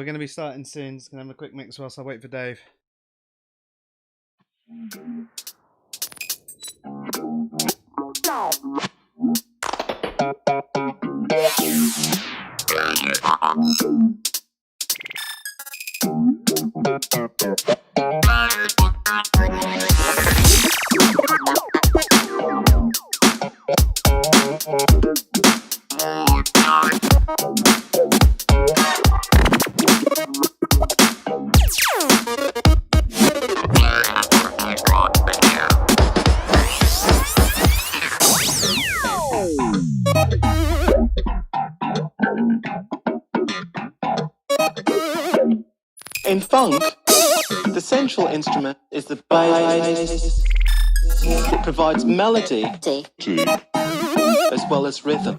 We're going to be starting soon. Just going to have a quick mix whilst I wait for Dave. In funk, the central instrument is the bass. It provides melody as well as rhythm.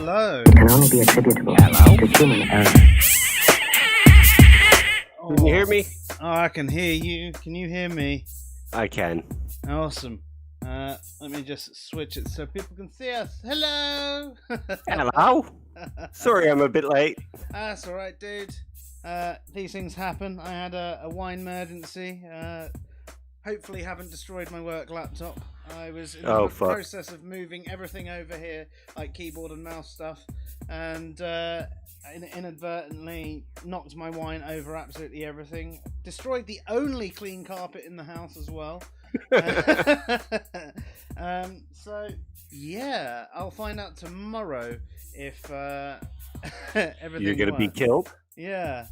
Hello. Can only be attributable to human error. Can you hear me? Oh, I can hear you. Can you hear me? I can. Awesome. Let me just switch it so people can see us. Hello. Hello. Sorry, I'm a bit late. That's all right, dude. These things happen. I had a wine emergency. Hopefully, haven't destroyed my work laptop. I was in the process of moving everything over here, like keyboard and mouse stuff, and inadvertently knocked my wine over absolutely everything. Destroyed the only clean carpet in the house as well. So yeah, I'll find out tomorrow if everything. You're gonna be killed. Yeah.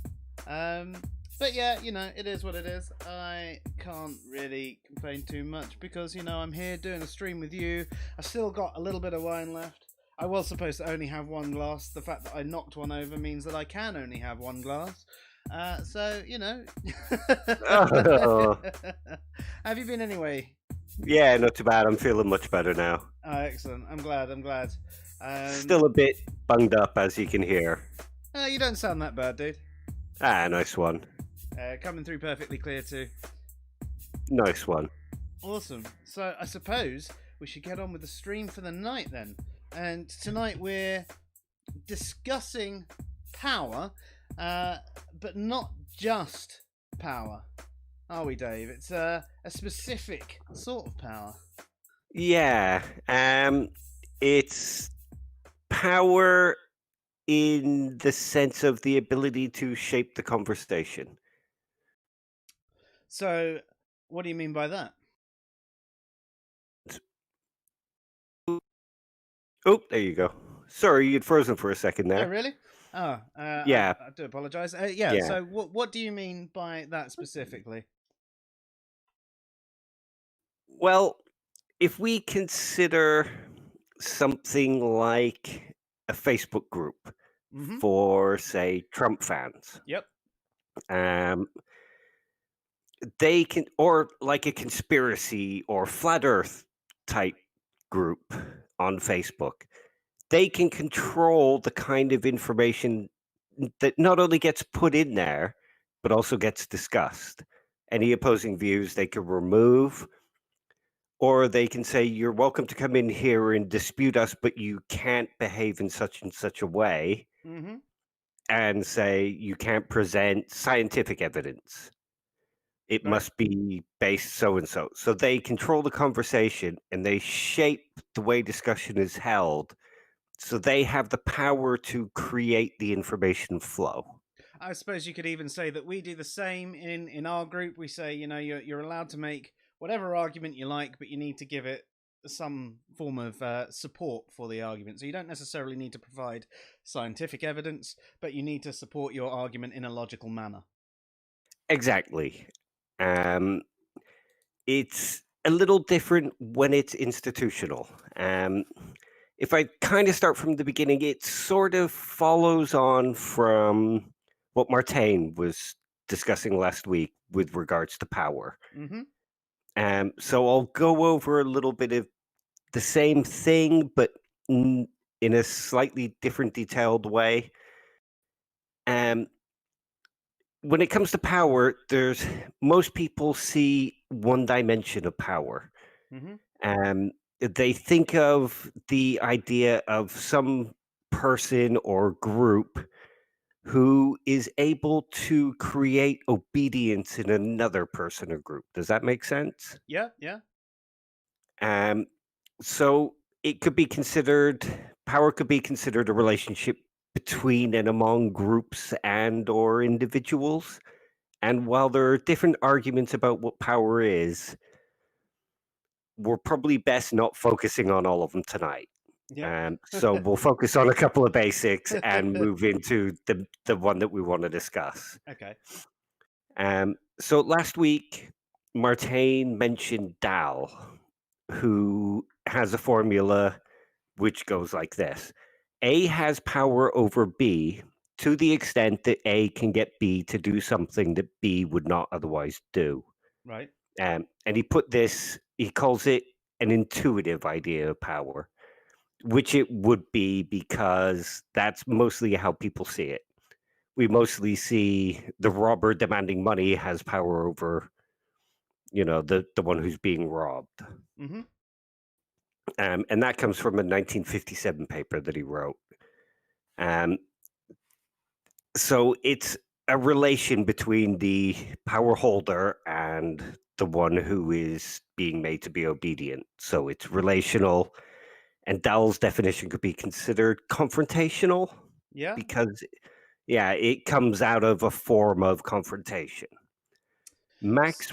But yeah, it is what it is. I can't really complain too much because, I'm here doing a stream with you. I still got a little bit of wine left. I was supposed to only have one glass. The fact that I knocked one over means that I can only have one glass. So. Oh. Have you been anyway? Yeah, not too bad. I'm feeling much better now. Oh, excellent. I'm glad. Still a bit bunged up, as you can hear. You don't sound that bad, dude. Ah, nice one. Coming through perfectly clear too. Nice one. Awesome. So I suppose we should get on with the stream for the night then. And tonight we're discussing power, but not just power. Are we, Dave? It's a specific sort of power. Yeah. It's power in the sense of the ability to shape the conversation. So, what do you mean by that? Oh, there you go. Sorry, you'd frozen for a second there. Oh, really? Oh, yeah. I do apologize. Yeah. So, what do you mean by that specifically? Well, if we consider something like a Facebook group for, say, Trump fans. Yep. They can, or like a conspiracy or flat earth type group on Facebook, they can control the kind of information that not only gets put in there, but also gets discussed. Any opposing views they can remove, or they can say, you're welcome to come in here and dispute us, but you can't behave in such and such a way. And say you can't present scientific evidence. It must be based so and so. So they control the conversation and they shape the way discussion is held. So they have the power to create the information flow. I suppose you could even say that we do the same in our group. We say, you're allowed to make whatever argument you like, but you need to give it some form of support for the argument. So you don't necessarily need to provide scientific evidence, but you need to support your argument in a logical manner. Exactly. It's a little different when it's institutional. If I kind of start from the beginning, it sort of follows on from what Martin was discussing last week with regards to power. So I'll go over a little bit of the same thing, but in a slightly different, detailed way. When it comes to power, most people see one dimension of power. They think of the idea of some person or group who is able to create obedience in another person or group. Does that make sense? Yeah, yeah. Um, so it could be considered power could be considered a relationship between and among groups and or individuals. And while there are different arguments about what power is, we're probably best not focusing on all of them tonight. Yeah. So we'll focus on a couple of basics and move into the one that we want to discuss. Okay. So last week, Martin mentioned Dahl, who has a formula which goes like this: A has power over B to the extent that A can get B to do something that B would not otherwise do. Right. And he calls it an intuitive idea of power, which it would be because that's mostly how people see it. We mostly see the robber demanding money has power over, the one who's being robbed. Mm-hmm. And that comes from a 1957 paper that he wrote. Um, so it's a relation between the power holder and the one who is being made to be obedient. So it's relational, and Dahl's definition could be considered confrontational Yeah. because, yeah, it comes out of a form of confrontation. Max,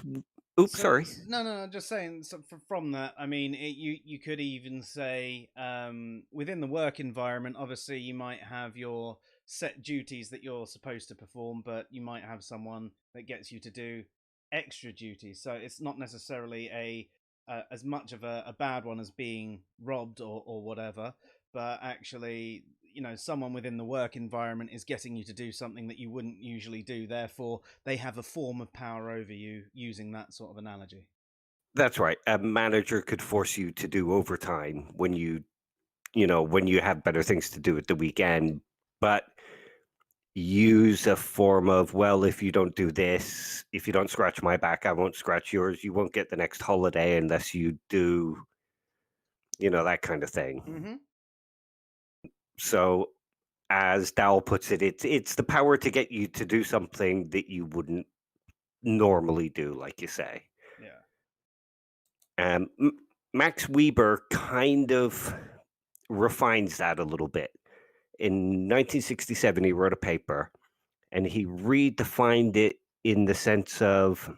oops, sorry. No, no, no. Just saying. So from that, I mean, you could even say within the work environment. Obviously, you might have your set duties that you're supposed to perform, but you might have someone that gets you to do extra duties. So it's not necessarily as much of a bad one as being robbed or whatever, but actually, someone within the work environment is getting you to do something that you wouldn't usually do. Therefore, they have a form of power over you, using that sort of analogy. That's right. A manager could force you to do overtime when you have better things to do at the weekend, but use a form of, well, if you don't do this, if you don't scratch my back, I won't scratch yours. You won't get the next holiday unless you do, that kind of thing. Mm-hmm. So as Dahl puts it, it's the power to get you to do something that you wouldn't normally do, like you say. Yeah. Max Weber kind of refines that a little bit. In 1967, he wrote a paper and he redefined it in the sense of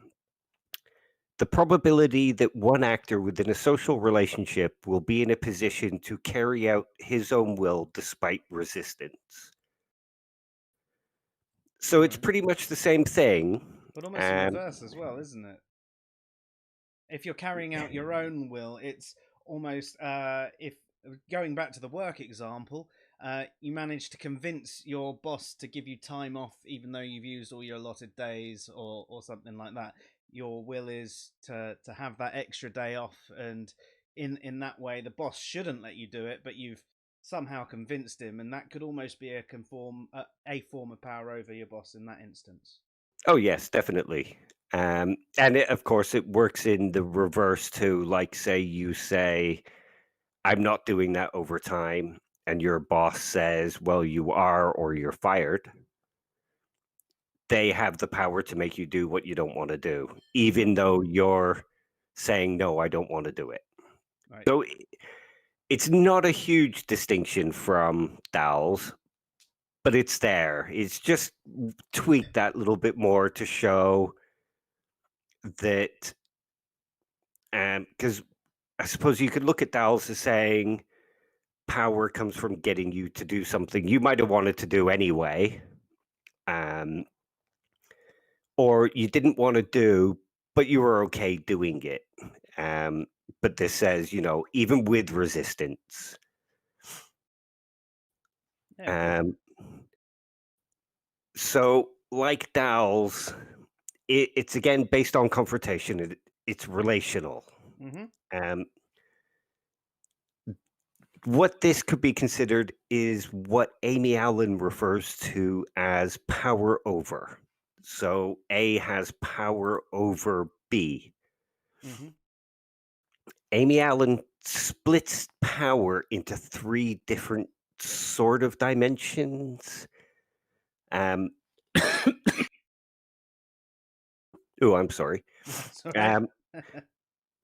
the probability that one actor within a social relationship will be in a position to carry out his own will despite resistance. So it's Right. pretty much the same thing. But almost the reverse as well, isn't it? If you're carrying out your own will, it's almost if going back to the work example, you manage to convince your boss to give you time off, even though you've used all your allotted days or something like that. Your will is to have that extra day off, and in that way, the boss shouldn't let you do it, but you've somehow convinced him, and that could almost be a form of power over your boss in that instance. Oh, yes, definitely. And of course, it works in the reverse too. Like, say you say, I'm not doing that overtime, and your boss says, well, you are, or you're fired. They have the power to make you do what you don't want to do, even though you're saying, no, I don't want to do it. Right. So it's not a huge distinction from Dahl's, but it's there. It's just tweaked that little bit more to show that, because I suppose you could look at Dahl's as saying power comes from getting you to do something you might have wanted to do anyway, um, or you didn't want to do, but you were okay doing it. Um, but this says, even with resistance. Yeah. Cool. Um, so, like Dahl's, it's again based on confrontation. It's relational. Mm-hmm. Um, what this could be considered is what Amy Allen refers to as power over. So A has power over B. Mm-hmm. Amy Allen splits power into three different sort of dimensions. Um, oh, I'm sorry. That's all right. Um,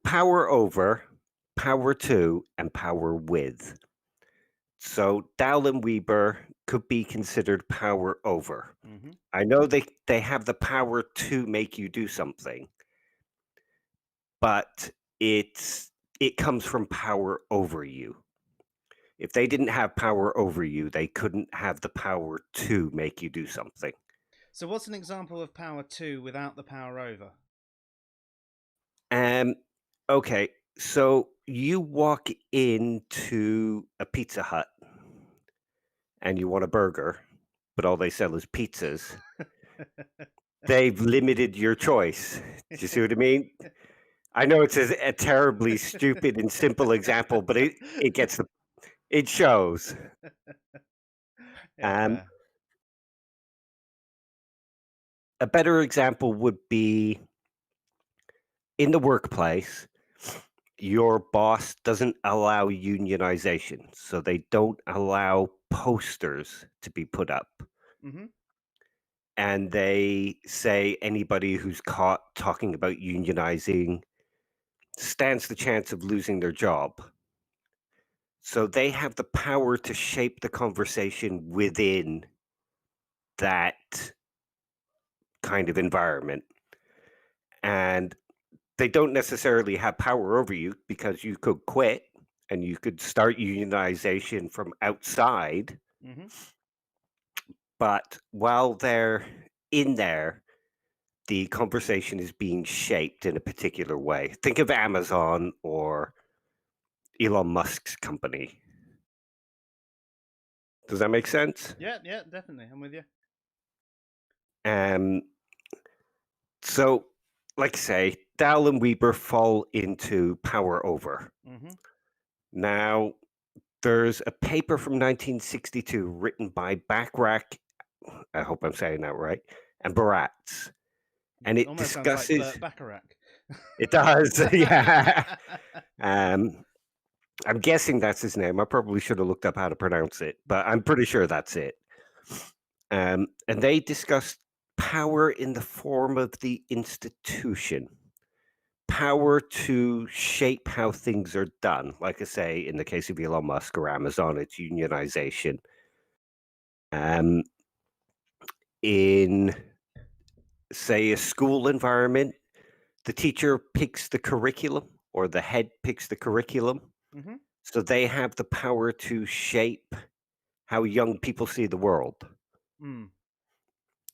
power over, power to, and power with. So Dahl and Weber could be considered power over. Mm-hmm. I know they have the power to make you do something, but it comes from power over you. If they didn't have power over you, they couldn't have the power to make you do something. So, what's an example of power to without the power over? Um, okay, so you walk into a Pizza Hut and you want a burger, but all they sell is pizzas. They've limited your choice. Do you see what I mean? I know it's a terribly stupid and simple example, but it gets it shows. Yeah, Um, fair. a better example would be in the workplace. Your boss doesn't allow unionization, so they don't allow posters to be put up. Mm-hmm. And they say anybody who's caught talking about unionizing stands the chance of losing their job. So they have the power to shape the conversation within that kind of environment. And they don't necessarily have power over you because you could quit and you could start unionization from outside. Mm-hmm. But while they're in there, the conversation is being shaped in a particular way. Think of Amazon or Elon Musk's company. Does that make sense? Yeah, definitely. I'm with you. Um, so, like I say, Dahl and Weber fall into power over. Mm-hmm. Now, there's a paper from 1962 written by Backrack, I hope I'm saying that right, and Baratz, and it Almost sounds like discusses. Burt Bacharach. It does, yeah. I'm guessing that's his name. I probably should have looked up how to pronounce it, but I'm pretty sure that's it. And they discussed power in the form of the institution, power to shape how things are done. Like I say, in the case of Elon Musk or Amazon, it's unionization. In, say, a school environment, the teacher picks the curriculum or the head picks the curriculum. Mm-hmm. So they have the power to shape how young people see the world. Mm.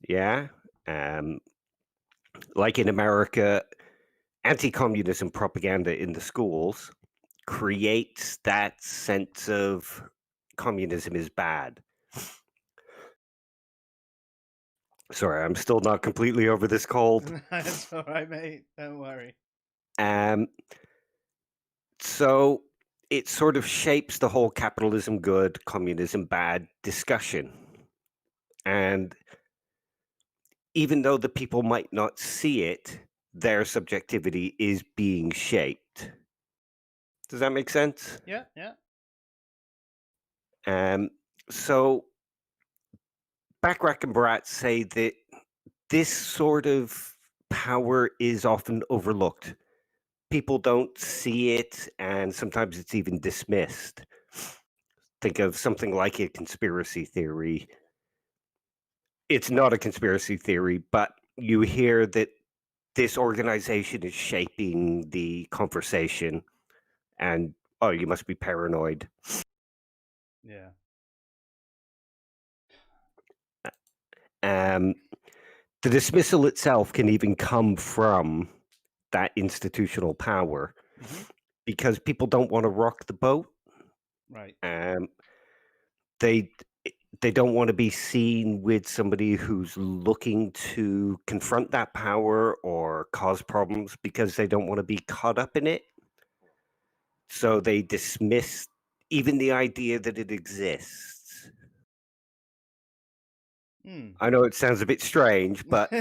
Yeah. Like in America, anti-communism propaganda in the schools creates that sense of communism is bad. Sorry, I'm still not completely over this cold. That's all right, mate. Don't worry. Um, so it sort of shapes the whole capitalism good, communism bad discussion. And even though the people might not see it, their subjectivity is being shaped. Does that make sense? Yeah. Um, so Backrack and Barat say that this sort of power is often overlooked. People don't see it, and sometimes it's even dismissed. Think of something like a conspiracy theory. It's not a conspiracy theory, but you hear that this organization is shaping the conversation, and oh, you must be paranoid. Yeah. The dismissal itself can even come from that institutional power Mm-hmm. because people don't want to rock the boat. Right. Um, they they don't want to be seen with somebody who's looking to confront that power or cause problems because they don't want to be caught up in it. So they dismiss even the idea that it exists. Mm. I know it sounds a bit strange, but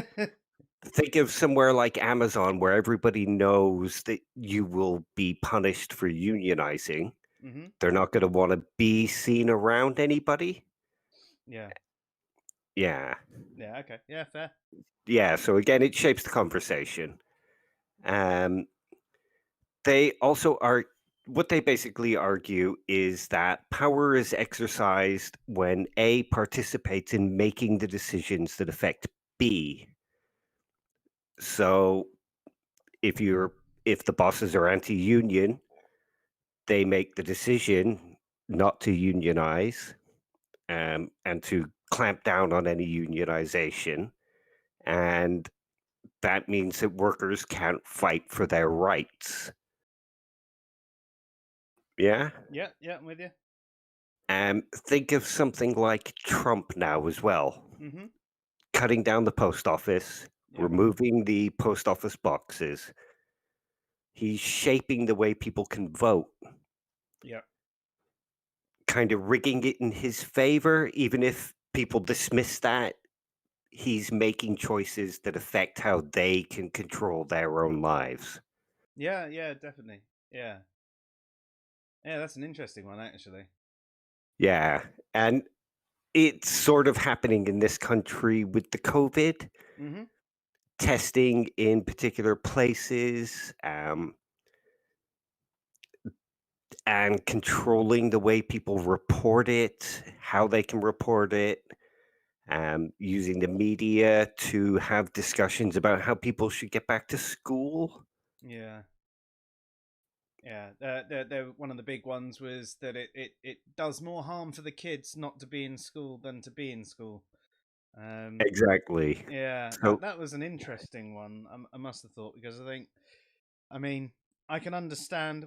think of somewhere like Amazon where everybody knows that you will be punished for unionizing. Mm-hmm. They're not going to want to be seen around anybody. Yeah. Yeah. Yeah. Okay. Yeah. Fair. Yeah. So again, it shapes the conversation. They also are what they basically argue is that power is exercised when A participates in making the decisions that affect B. So if the bosses are anti-union, they make the decision not to unionize, and to clamp down on any unionization, and that means that workers can't fight for their rights. Yeah. Yeah. Yeah. I'm with you. Think of something like Trump now as well, Mm-hmm. cutting down the post office, Yeah. removing the post office boxes. He's shaping the way people can vote, Yeah. kind of rigging it in his favor, even if people dismiss that. He's making choices that affect how they can control their own lives. Yeah. Yeah. Definitely. Yeah. Yeah. That's an interesting one, actually. Yeah. And it's sort of happening in this country with the COVID Mm-hmm. testing in particular places, and controlling the way people report it, how they can report it, using the media to have discussions about how people should get back to school. Yeah. Yeah, one of the big ones was that it does more harm for the kids not to be in school than to be in school. Um, Exactly. yeah, So that was an interesting one. I must have thought, because I mean, I can understand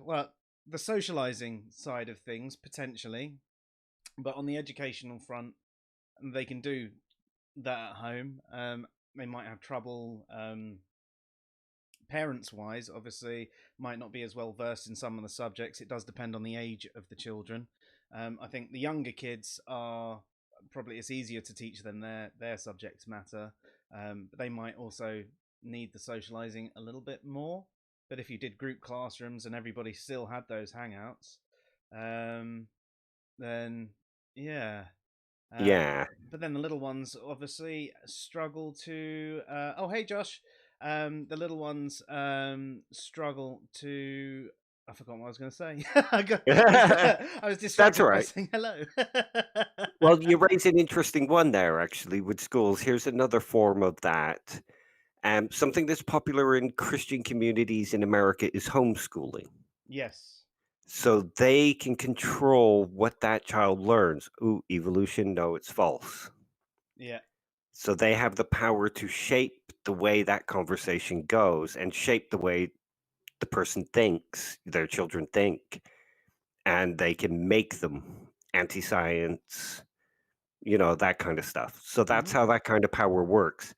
the socializing side of things potentially, but on the educational front, they can do that at home. They might have trouble. Parents wise, obviously, might not be as well versed in some of the subjects. It does depend on the age of the children. I think the younger kids are probably, it's easier to teach them their subject matter, but they might also need the socializing a little bit more. But if you did group classrooms and everybody still had those hangouts, um, then yeah. Uh, yeah. but then the little ones obviously struggle to. Oh, hey, Josh. The little ones struggle to. I forgot what I was going to say. I was That's distracted by right. saying hello. Well, you raise an interesting one there, actually, with schools. Here's another form of that. Something that's popular in Christian communities in America is homeschooling. Yes. So they can control what that child learns. Ooh, evolution, no, it's false. Yeah. So they have the power to shape the way that conversation goes and shape the way the person thinks, their children think, and they can make them anti-science, that kind of stuff. So that's Hmm. how that kind of power works.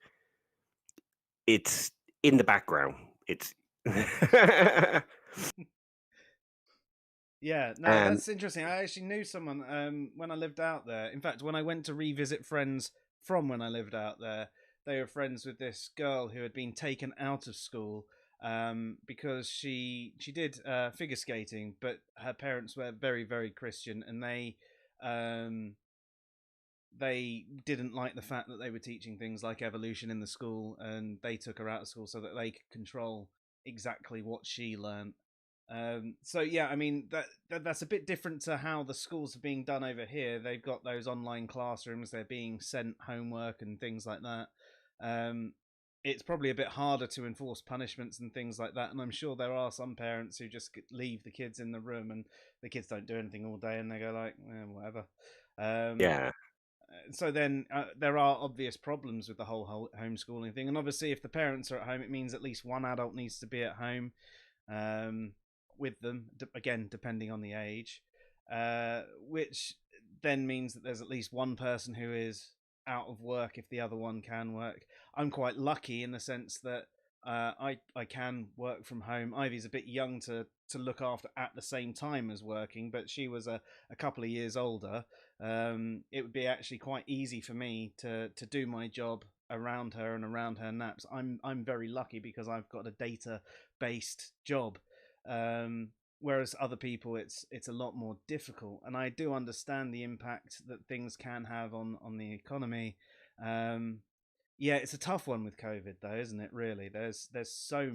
It's in the background. It's Yeah, no, and that's interesting. I actually knew someone when I lived out there. In fact, when I went to revisit friends from when I lived out there, they were friends with this girl who had been taken out of school because she did figure skating, but her parents were very very Christian, and um, they didn't like the fact that they were teaching things like evolution in the school, and they took her out of school so that they could control exactly what she learned. So yeah, I mean that's a bit different to how the schools are being done over here. They've got those online classrooms; they're being sent homework and things like that. Um, it's probably a bit harder to enforce punishments and things like that. And I'm sure there are some parents who just leave the kids in the room and the kids don't do anything all day, and they go like, whatever. Um, yeah, so then there are obvious problems with the whole homeschooling thing, and obviously if the parents are at home, it means at least one adult needs to be at home um, with them, again depending on the age, which then means that there's at least one person who is out of work if the other one can work. I'm quite lucky in the sense that I can work from home. Ivy's a bit young to look after at the same time as working, but she was a couple of years older. It would be actually quite easy for me to do my job around her and around her naps. I'm very lucky because I've got a data based job. whereas other people, it's a lot more difficult. And I do understand the impact that things can have on the economy. Um, yeah, it's a tough one with COVID, though, isn't it? Really, there's so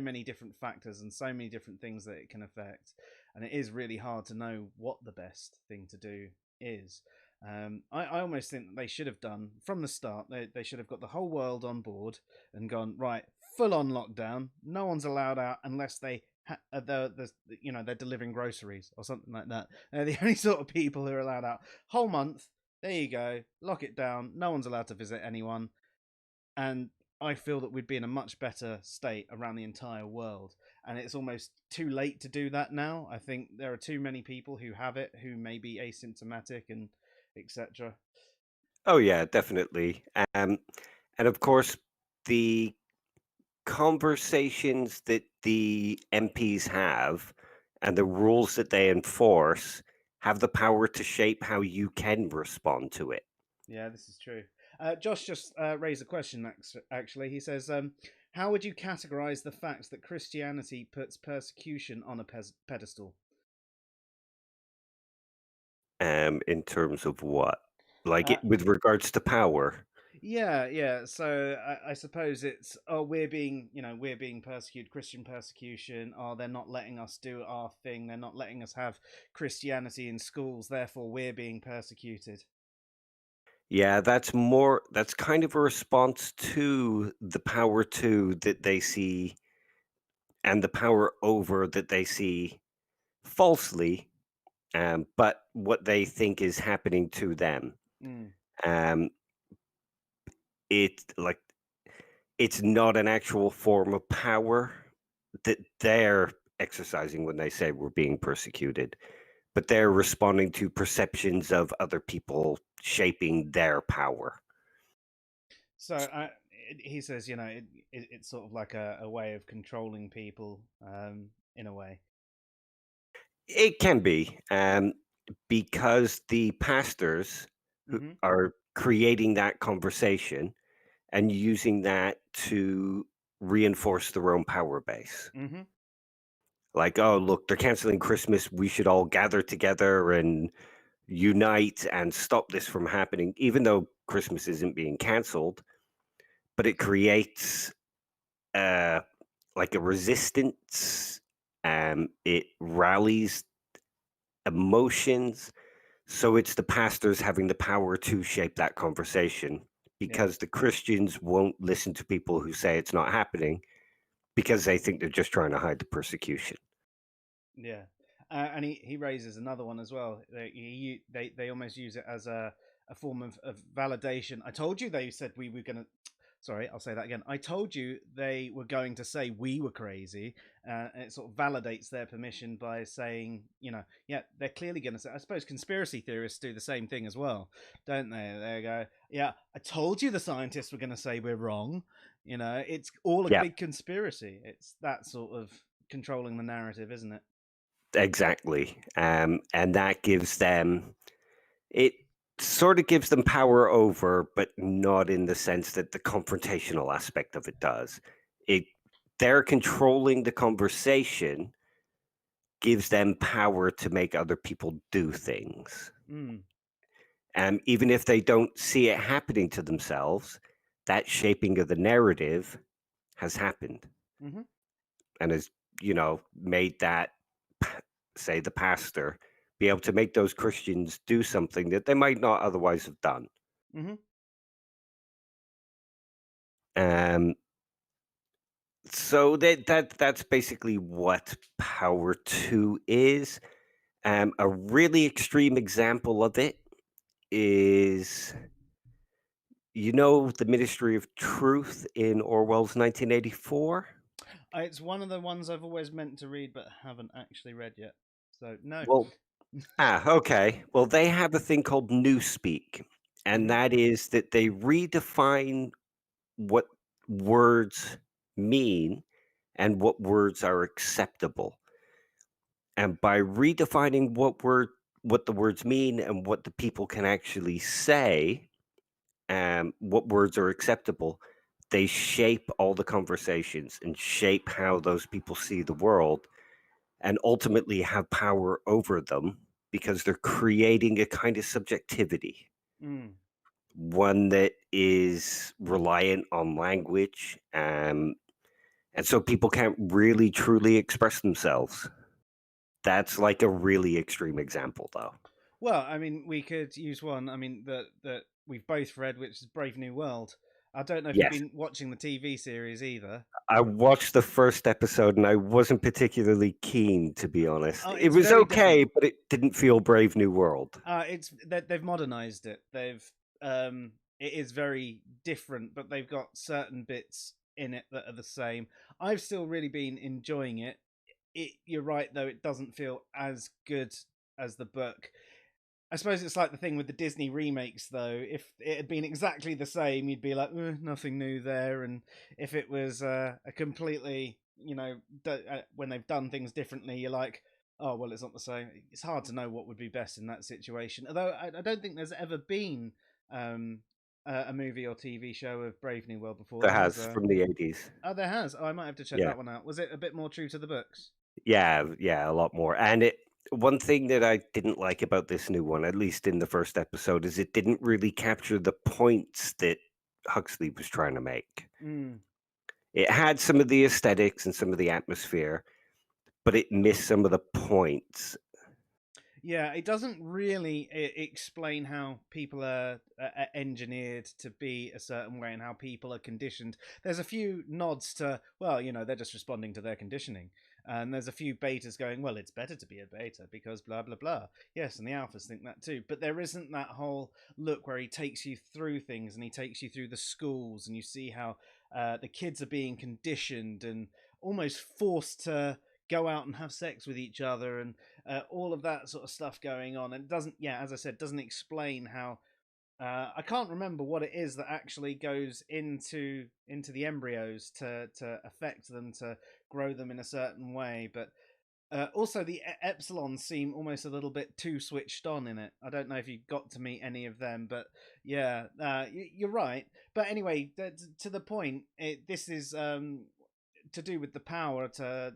many different factors and so many different things that it can affect, and it is really hard to know what the best thing to do is. I almost think that they should have done from the start. They should have got the whole world on board and gone right, full on lockdown. No one's allowed out unless they're delivering groceries or something like that. They're the only sort of people who are allowed out. Whole month. There you go. Lock it down. No one's allowed to visit anyone, and I feel that we'd be in a much better state around the entire world. And it's almost too late to do that now. I think there are too many people who have it who may be asymptomatic and etc. Oh yeah, definitely. And of course, the conversations that the MPs have and the rules that they enforce have the power to shape how you can respond to it. Yeah, this is true. Josh just raised a question. Actually, he says, "How would you categorize the fact that Christianity puts persecution on a pedestal?" In terms of what? Like Uh, it with regards to power? Yeah, yeah. So I suppose it's, oh, we're being persecuted, Christian persecution. Oh, they're not letting us do our thing. They're not letting us have Christianity in schools. Therefore, we're being persecuted. Yeah, that's kind of a response to the power to that they see and the power over that they see falsely, but what they think is happening to them. Mm, Um, it like it's not an actual form of power that they're exercising when they say we're being persecuted, but they're responding to perceptions of other people shaping their power. so he says, it's sort of like a way of controlling people, in a way. It can be, because the pastors who Mm-hmm. are creating that conversation and using that to reinforce their own power base. Mm-hmm. Like, oh, look, they're canceling Christmas. We should all gather together and unite and stop this from happening, even though Christmas isn't being canceled. But it creates uh, like a resistance. It rallies emotions. So it's the pastors having the power to shape that conversation Yeah. because the Christians won't listen to people who say it's not happening because they think they're just trying to hide the persecution. Yeah, and he raises another one as well. They almost use it as a form of validation. I told you they said we were gonna. Sorry, I'll say that again. I told you they were going to say we were crazy, and it sort of validates their permission by saying, yeah, they're clearly going to say. I suppose conspiracy theorists do the same thing as well, don't they? They go, yeah, I told you the scientists were going to say we're wrong. It's all a Yeah, big conspiracy. It's that sort of controlling the narrative, isn't it? exactly. And that gives them it sort of gives them power over, but not in the sense that the confrontational aspect of it does. It they're controlling the conversation gives them power to make other people do things. Mm. Even if they don't see it happening to themselves, that shaping of the narrative has happened Hmm. and has, made that, say, the pastor be able to make those Christians do something that they might not otherwise have done. Hmm. Um, so that's basically what power two is. A really extreme example of it is the Ministry of Truth in Orwell's 1984? It's one of the ones I've always meant to read but haven't actually read yet. So no. Well, okay. Well, they have a thing called newspeak, and Hmm. that is that they redefine what words mean and what words are acceptable. And by redefining what the words mean and what the people can actually say, what words are acceptable, they shape all the conversations and shape how those people see the world. and ultimately have power over them because they're creating a kind of subjectivity, Mm. one that is reliant on language, and so people can't really truly express themselves. That's like a really extreme example, though. Well, I mean, we could use one. I mean, that we've both read, which is Brave New World. I don't know if you've Yes. been watching the TV series either. I watched the first episode and I wasn't particularly keen, to be honest. Oh, It it's was very different. okay, but it didn't feel Brave New World. They've modernized it. It is very different, but they've got certain bits in it that are the same. I've still really been enjoying it. You're right though; it doesn't feel as good as the book. I suppose it's like the thing with the Disney remakes, though. If it had been exactly the same, you'd be like, nothing new there. And if it was a completely, when they've done things differently, you're like, oh, well, it's not the same. It's hard to know what would be best in that situation. Although I don't think there's ever been um, a movie or TV show of Brave New World before. There Has has there? from the 80s. Oh, there has. Oh, I might have to check Yeah. that one out. Was it a bit more true to the books? Yeah, a lot more. And one thing that I didn't like about this new one, at least in the first episode, is it didn't really capture the points that Huxley was trying to make. Mm. It had some of the aesthetics and some of the atmosphere, but it missed some of the points. Yeah, it doesn't really explain how people are engineered to be a certain way and how people are conditioned. There's a few nods to, well, they're just responding to their conditioning. And there's a few betas going, well, it's better to be a beta because blah, blah, blah. Yes, and the alphas think that too. But there isn't that whole look where he takes you through things and he takes you through the schools and you see how the kids are being conditioned and almost forced to go out and have sex with each other and all of that sort of stuff going on. And it doesn't, yeah, as I said, doesn't explain how. I can't remember what it is that actually goes into the embryos to affect them to grow them in a certain way, but. Also, the epsilons seem almost a little bit too switched on in it. I don't know if you got to meet any of them, but yeah, you're right. But anyway, to the point, this is to do with the power to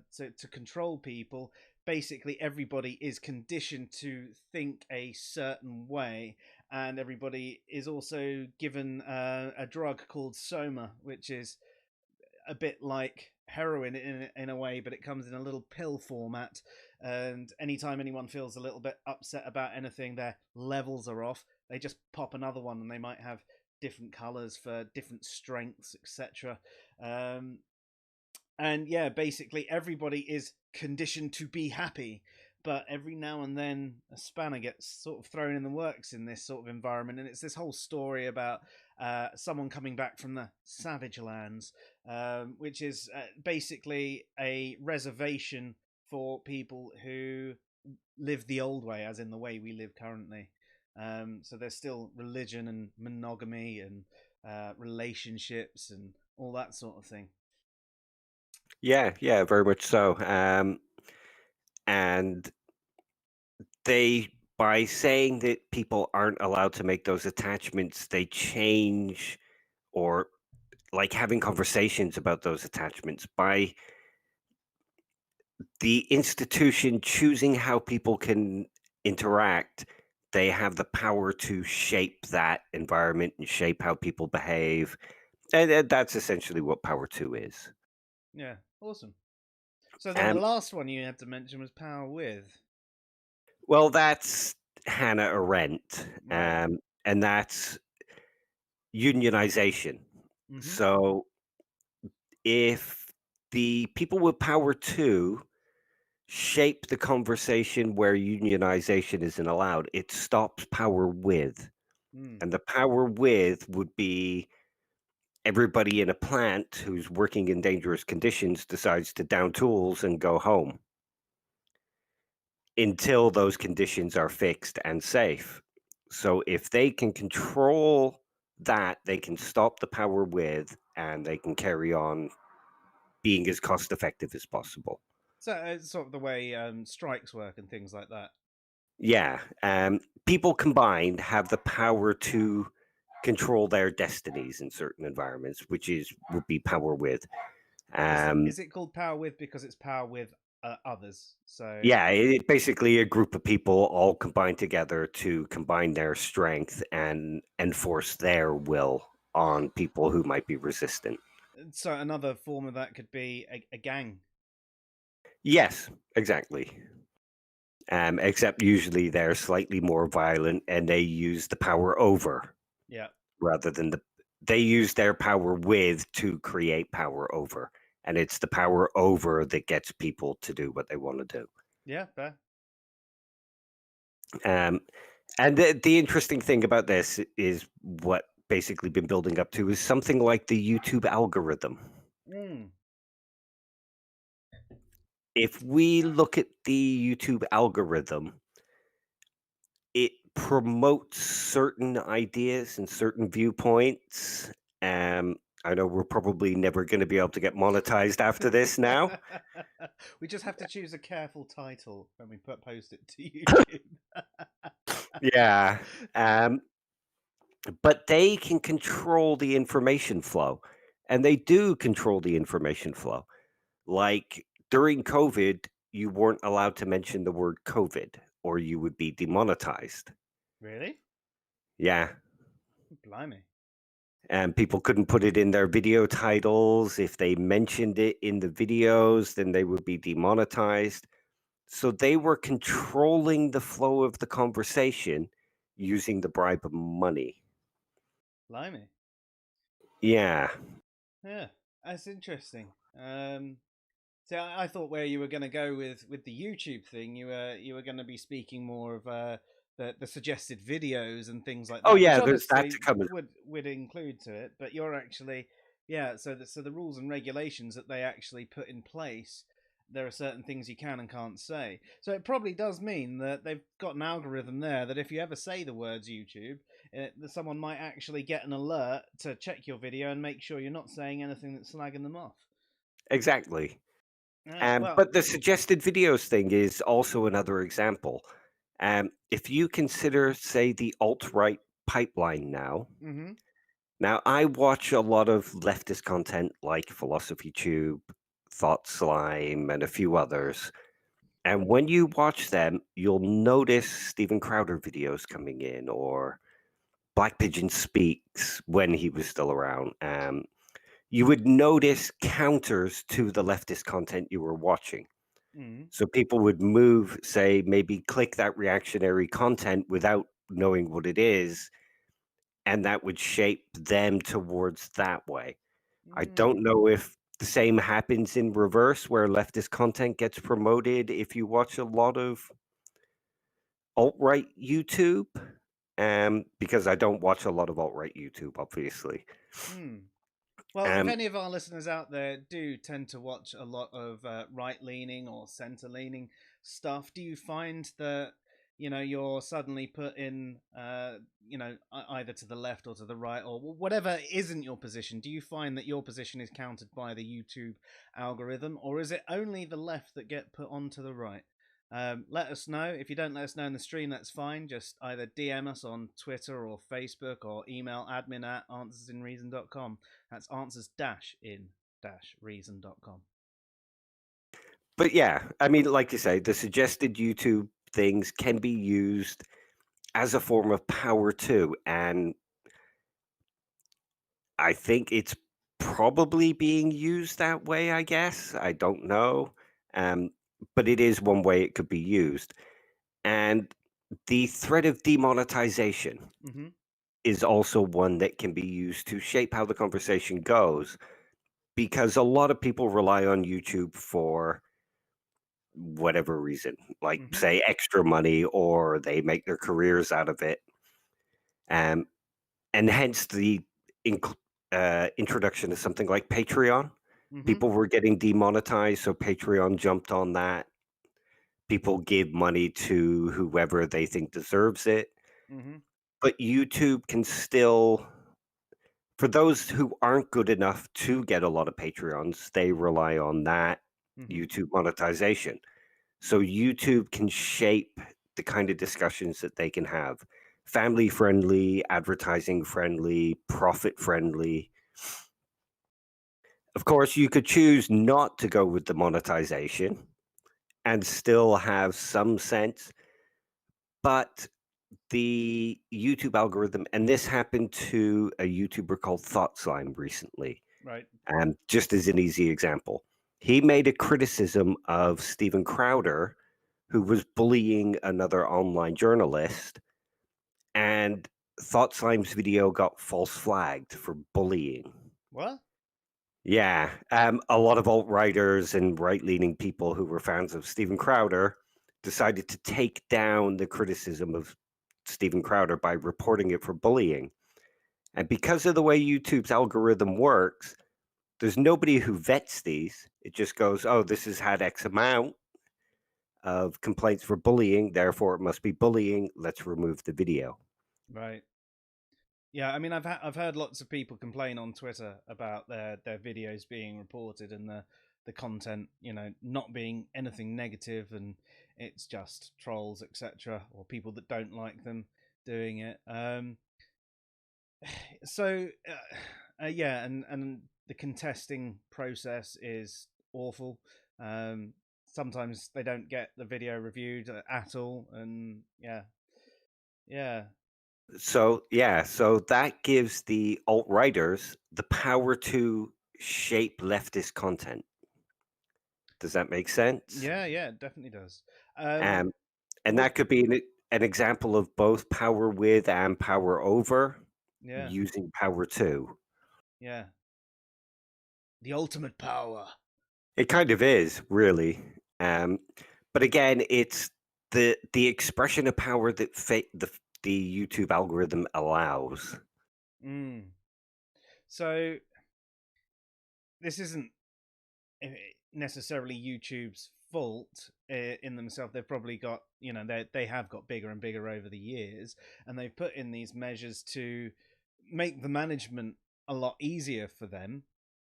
control people. Basically, everybody is conditioned to think a certain way, and everybody is also given a drug called soma, which is a bit like heroin in a way, but it comes in a little pill format. And anytime anyone feels a little bit upset about anything, their levels are off. They just pop another one, and they might have different colors for different strengths, etc. And yeah, basically everybody is conditioned to be happy, but every now and then a spanner gets sort of thrown in the works in this sort of environment, and it's this whole story about someone coming back from the savage lands, which is basically a reservation for people who live the old way, as in the way we live currently. So there's still religion and monogamy and relationships and all that sort of thing. Yeah, very much so. And they, by saying that people aren't allowed to make those attachments, they change, or like having conversations about those attachments by the institution choosing how people can interact. They have the power to shape that environment and shape how people behave. And that's essentially what Power 2 is. Yeah, awesome. So then the And last one you had to mention was Power With. well, that's Hannah Arendt. Right. And that's unionization. Mm-hmm. So if the people with Power 2 shape the conversation where unionization isn't allowed, it stops Power With. Mm. And the Power With would be everybody in a plant who's working in dangerous conditions decides to down tools and go home until those conditions are fixed and safe. So if they can control that, they can stop the Power With and they can carry on being as cost effective as possible. So it's sort of the way strikes work and things like that. Yeah. People combined have the power to control their destinies in certain environments, which would be Power With. Is it called Power With because it's power with others. So Yeah, it's basically a group of people all combined together to combine their strength and enforce their will on people who might be resistant. so another form of that could be a gang. Yes, exactly. Except usually they're slightly more violent and they use the power over Yeah. rather than they use their power with to create power over. And it's the power over that gets people to do what they want to do. Yeah, fair. Um, and the interesting thing about this is what basically been building up to is something like the YouTube algorithm. Mm. If we look at the YouTube algorithm, it promotes certain ideas and certain viewpoints. I know we're probably never going to be able to get monetized after this now. We just have to choose a careful title when we post it to YouTube. Yeah. But they can control the information flow, and they do control the information flow. Like during COVID, you weren't allowed to mention the word COVID or you would be demonetized. Really? Yeah. Blimey. And people couldn't put it in their video titles. If they mentioned it in the videos, then they would be demonetized. So they were controlling the flow of the conversation using the bribe of money. Blimey. Yeah. Yeah, that's interesting. So I thought where you were going to go with the YouTube thing, you were going to be speaking more of the suggested videos and things like Oh, that, which yeah. There's that obviously to come. would include to it. But you're actually, yeah. So the rules and regulations that they actually put in place, there are certain things you can and can't say. So it probably does mean that they've got an algorithm there that if you ever say the words YouTube, that someone might actually get an alert to check your video and make sure you're not saying anything that's slagging them off. Exactly. Well, But the suggested videos thing is also another example. If you consider, say, the alt-right pipeline now, mm-hmm. now I watch a lot of leftist content like Philosophy Tube, Thought Slime, and a few others. And when you watch them, you'll notice Steven Crowder videos coming in or Black Pigeon Speaks when he was still around. You would notice counters to the leftist content you were watching. Mm-hmm. So people would move, say, maybe click that reactionary content without knowing what it is, and that would shape them towards that way. I don't know if the same happens in reverse, where leftist content gets promoted if you watch a lot of alt-right YouTube, because I don't watch a lot of alt-right YouTube, obviously. Well, if Um, any of our listeners out there do tend to watch a lot of right-leaning or center-leaning stuff, do you find that you're suddenly put in either to the left or to the right or whatever isn't your position? Do you find that your position is counted by the YouTube algorithm, or is it only the left that get put onto the right? Let us know. If you don't let us know in the stream, that's fine. Just either DM us on Twitter or Facebook or email admin@answersinreason.com. That's answers-in-reason.com. but yeah, I mean, like you say, the suggested YouTube things can be used as a form of power too. And I think it's probably being used that way, I guess. I don't know. Um, but it is one way it could be used. And the threat of demonetization Mm-hmm. is also one that can be used to shape how the conversation goes, because a lot of people rely on YouTube for whatever reason, like Mm-hmm. say extra money or they make their careers out of it. And hence the introduction of something like Patreon. Mm-hmm. People were getting demonetized, so Patreon jumped on that. People give money to whoever they think deserves it. Mm-hmm. But YouTube can still, for those who aren't good enough to get a lot of Patreons, they rely on that Mm-hmm. YouTube monetization. So YouTube can shape the kind of discussions that they can have. Family friendly, advertising friendly, profit friendly. Of course, you could choose not to go with the monetization and still have some sense. But the YouTube algorithm, and this happened to a YouTuber called Thought Slime recently, Right. just as an easy example. He made a criticism of Steven Crowder, who was bullying another online journalist, and Thought Slime's video got false flagged for bullying. What? Yeah, a lot of alt-righters and right-leaning people who were fans of Steven Crowder decided to take down the criticism of Steven Crowder by reporting it for bullying. And because of the way YouTube's algorithm works, there's nobody who vets these. It just goes, oh, this has had X amount of complaints for bullying, therefore it must be bullying. Let's remove the video. Right. Yeah, I mean, I've heard lots of people complain on Twitter about their videos being reported and the content, not being anything negative, and it's just trolls, etc., or people that don't like them doing it. So yeah, and the contesting process is awful. Sometimes they don't get the video reviewed at all, and yeah. So that gives the alt-righters the power to shape leftist content. Does that make sense? Yeah, it definitely does. Um, and With that could be an example of both power with and power over, Yeah, using power to. yeah, the ultimate power. It kind of is, really. But again, it's the expression of power that the YouTube algorithm allows. Mm. So this isn't necessarily YouTube's fault in themselves. They've probably got, they have got bigger and bigger over the years, and they've put in these measures to make the management a lot easier for them.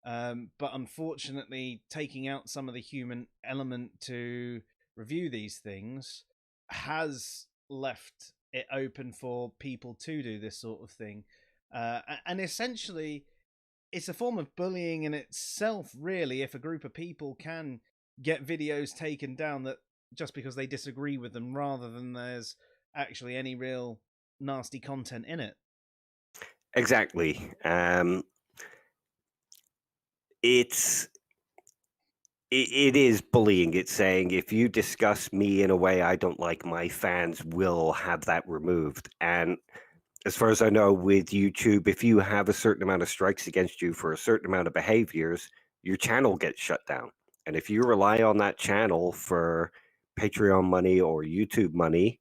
But unfortunately, taking out some of the human element to review these things has left it open for people to do this sort of thing. And essentially, it's a form of bullying in itself, really, if a group of people can get videos taken down that just because they disagree with them, rather than there's actually any real nasty content in it. Exactly. It's it is bullying. It's saying if you discuss me in a way I don't like, my fans will have that removed. And as far as I know, with YouTube, if you have a certain amount of strikes against you for a certain amount of behaviors, your channel gets shut down. And if you rely on that channel for Patreon money or YouTube money,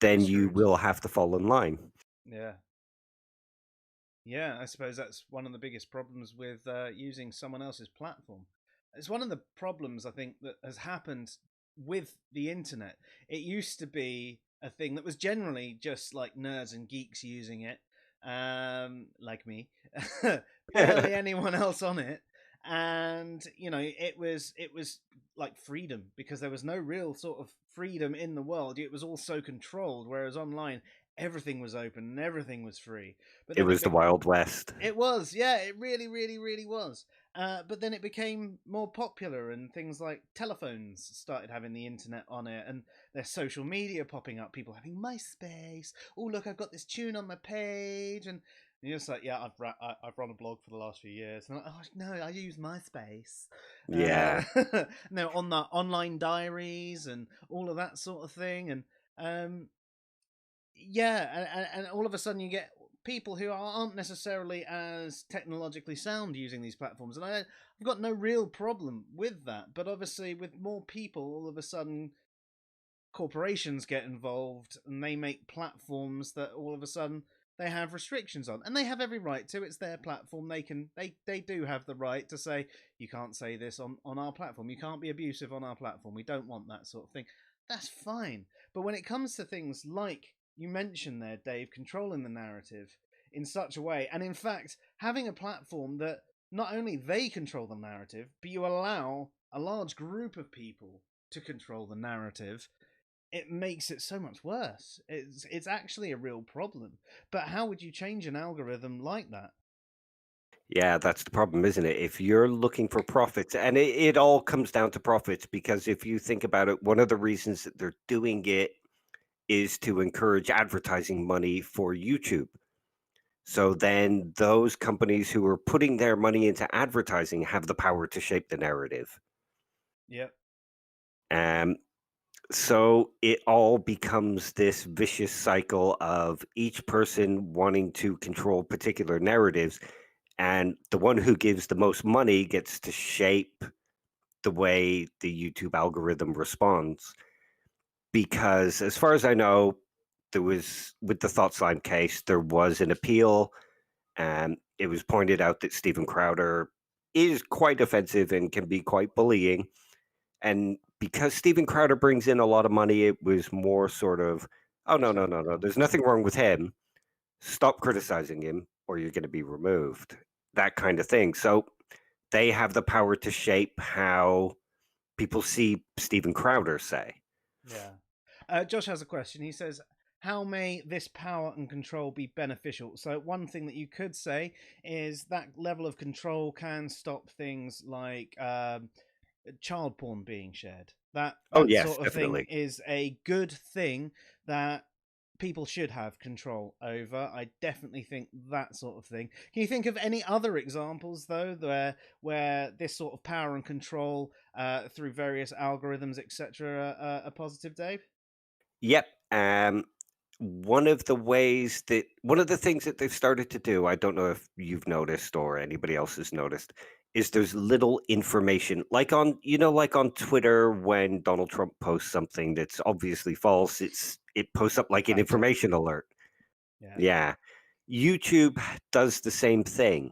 You're then you screwed. will have to fall in line. Yeah. Yeah, I suppose that's one of the biggest problems with using someone else's platform. It's one of the problems I think that has happened with the internet. It used to be a thing that was generally just like nerds and geeks using it, like me, barely anyone else on it, and it was like freedom, because there was no real sort of freedom in the world. It was all so controlled, whereas online everything was open and everything was free. But It then was the Wild West. it was, yeah, it really, really, really was. But then it became more popular, and things like telephones started having the internet on it, and there's social media popping up. People having MySpace. Oh, look, I've got this tune on my page, and you're just like, yeah, I've run a blog for the last few years. And I'm like, oh no, I use MySpace. Yeah. No, on the online diaries and all of that sort of thing, and yeah, and all of a sudden you get people who aren't necessarily as technologically sound using these platforms, and I've got no real problem with that. But obviously, with more people, all of a sudden corporations get involved, and they make platforms that all of a sudden they have restrictions on, and they have every right to. It's their platform. They do have the right to say, you can't say this on our platform, you can't be abusive on our platform, we don't want that sort of thing. That's fine. But when it comes to things like you mentioned there, Dave, controlling the narrative in such a way, and in fact having a platform that not only they control the narrative, but you allow a large group of people to control the narrative, it makes it so much worse. It's actually a real problem. But how would you change an algorithm like that? Yeah, that's the problem, isn't it? If you're looking for profits, and it all comes down to profits, because if you think about it, one of the reasons that they're doing it is to encourage advertising money for YouTube. So then those companies who are putting their money into advertising have the power to shape the narrative. Yep. Um, so it all becomes this vicious cycle of each person wanting to control particular narratives, and the one who gives the most money gets to shape the way the YouTube algorithm responds. Because as far as I know, there was, with the Thought Slime case, there was an appeal, and it was pointed out that Steven Crowder is quite offensive and can be quite bullying. And because Steven Crowder brings in a lot of money, it was more sort of, oh, no, no, no, no, there's nothing wrong with him. Stop criticizing him or you're going to be removed. That kind of thing. So they have the power to shape how people see Steven Crowder, say. Yeah. Josh has a question. He says, how may this power and control be beneficial? So, one thing that you could say is that level of control can stop things like child porn being shared. That Oh, that yes, sort of thing definitely. is a good thing that people should have control over. I definitely think that sort of thing. Can you think of any other examples though, where this sort of power and control through various algorithms, etc., are positive, Dave? Yep. One of the things that they've started to do, I don't know if you've noticed or anybody else has noticed, is there's little information like like on Twitter when Donald Trump posts something that's obviously false, it posts up like an Fact check. information alert. Yeah. Yeah. YouTube does the same thing.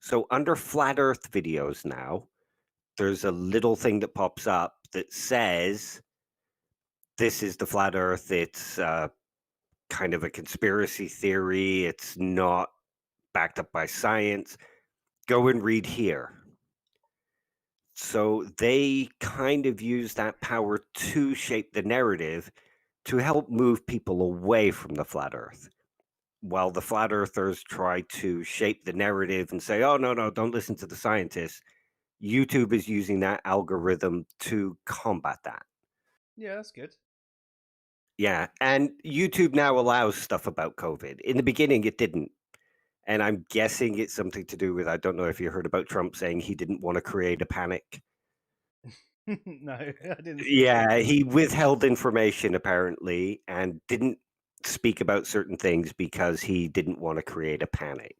So under flat earth videos now, there's a little thing that pops up that says this is the flat earth. It's kind of a conspiracy theory. It's not backed up by science. Go and read here. So they kind of use that power to shape the narrative to help move people away from the flat earth. While the flat earthers try to shape the narrative and say, oh, no, no, don't listen to the scientists, YouTube is using that algorithm to combat that. Yeah, that's good. Yeah. And YouTube now allows stuff about COVID. In the beginning, it didn't. And I'm guessing it's something to do with, I don't know if you heard about Trump saying he didn't want to create a panic. No, I didn't see that. Yeah, he withheld information apparently and didn't speak about certain things because he didn't want to create a panic.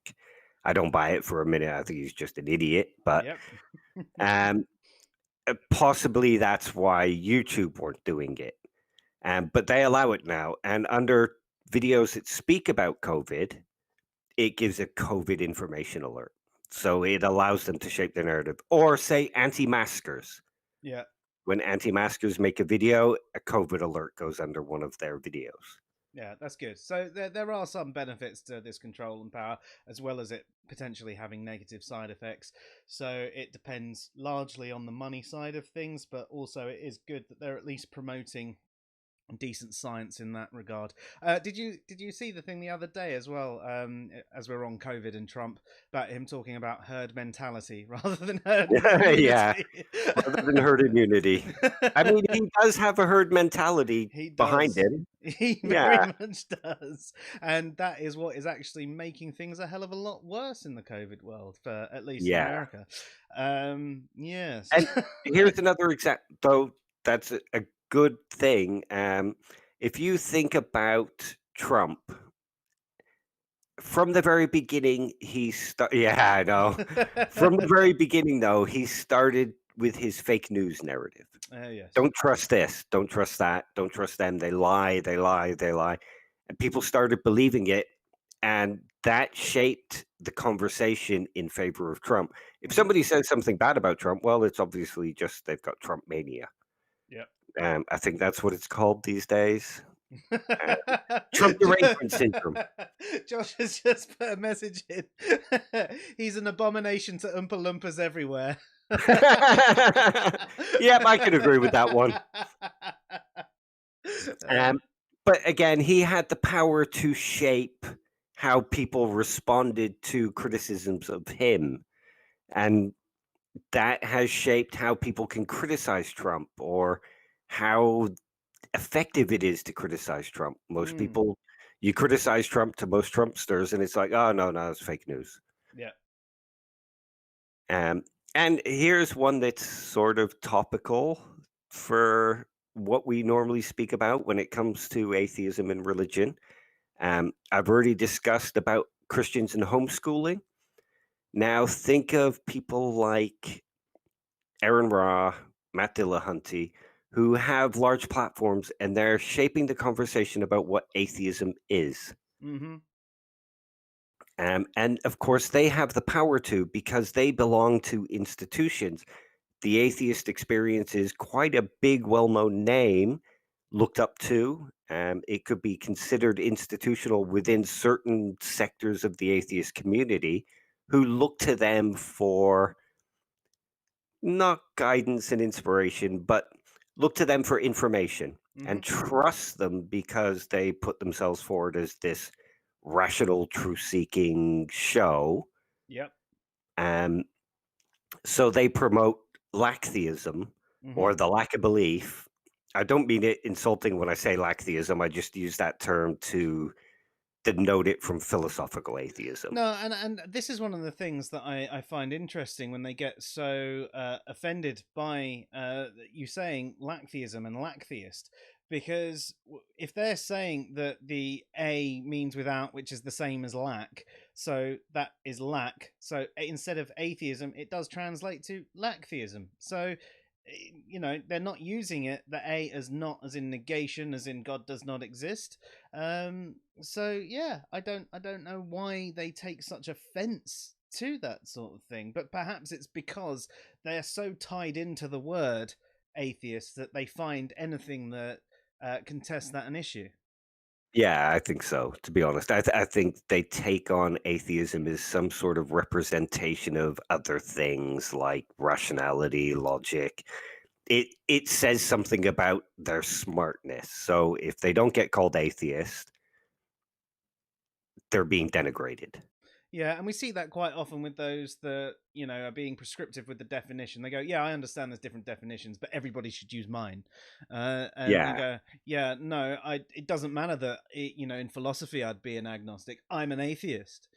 I don't buy it for a minute. I think he's just an idiot, but Yep. um, possibly that's why YouTube weren't doing it. But they allow it now. And under videos that speak about COVID, it gives a COVID information alert. So it allows them to shape the narrative. Or say anti-maskers. Yeah. When anti-maskers make a video, a COVID alert goes under one of their videos. Yeah, that's good. So there are some benefits to this control and power, as well as it potentially having negative side effects. So it depends largely on the money side of things, but also it is good that they're at least promoting decent science in that regard. Did you see the thing the other day as well? As we're on COVID and Trump, about him talking about herd mentality rather than herd Yeah, immunity. rather than herd immunity. I mean, he does have a herd mentality He behind does. him. He very Yeah, much does. And that is what is actually making things a hell of a lot worse in the COVID world, for at least in yeah. America. Yes. And here's another example, though, that's a good thing. If you think about Trump, from the very beginning, yeah, I know. From the very beginning, though, he started with his fake news narrative. Yes. Don't trust this. Don't trust that. Don't trust them. They lie. They lie. They lie. And people started believing it. And that shaped the conversation in favor of Trump. If Mhm. somebody says something bad about Trump, well, it's obviously just they've got Trump mania. Yep. I think that's what it's called these days. Trump derangement syndrome. Josh has just put a message in. He's an abomination to Oompa Loompas everywhere. Yep, I can agree with that one. Uh, But again, he had the power to shape how people responded to criticisms of him. And that has shaped how people can criticize Trump or how effective it is to criticize Trump. Most Mm. people, you criticize Trump to most Trumpsters, and it's like, oh, no, it's fake news. Yeah. Um, and here's one that's sort of topical for what we normally speak about when it comes to atheism and religion. I've already discussed about Christians and homeschooling. Now think of people like Aaron Ra, Matt Dillahunty, who have large platforms and they're shaping the conversation about what atheism is. Mm-hmm. And of course, they have the power to because they belong to institutions. The atheist experience is quite a big, well known name, looked up to. It could be considered institutional within certain sectors of the atheist community who look to them for not guidance and inspiration, but look to them for information Mm-hmm. and trust them because they put themselves forward as this rational, truth seeking show. Yep. Um, so they promote lacktheism Mm-hmm. or the lack of belief. I don't mean it insulting when I say lacktheism. I just use that term to denote it from philosophical atheism. No, and this is one of the things that I find interesting when they get so offended by you saying lacktheism and lacktheist, because if they're saying that the A means without, which is the same as lack, so that is lack. So instead of atheism, it does translate to lacktheism. So they're not using it the A as not as in negation, as in God does not exist. So yeah, I don't know why they take such offense to that sort of thing, but perhaps it's because they are so tied into the word atheist that they find anything that can test that an issue. Yeah, I think so. To be honest, I think they take on atheism as some sort of representation of other things like rationality, logic. It says something about their smartness. So if they don't get called atheist, they're being denigrated. Yeah, and we see that quite often with those that are being prescriptive with the definition. They go, "Yeah, I understand there's different definitions, but everybody should use mine." And you Yeah, go, "Yeah, no, It doesn't matter that in philosophy I'd be an agnostic. I'm an atheist."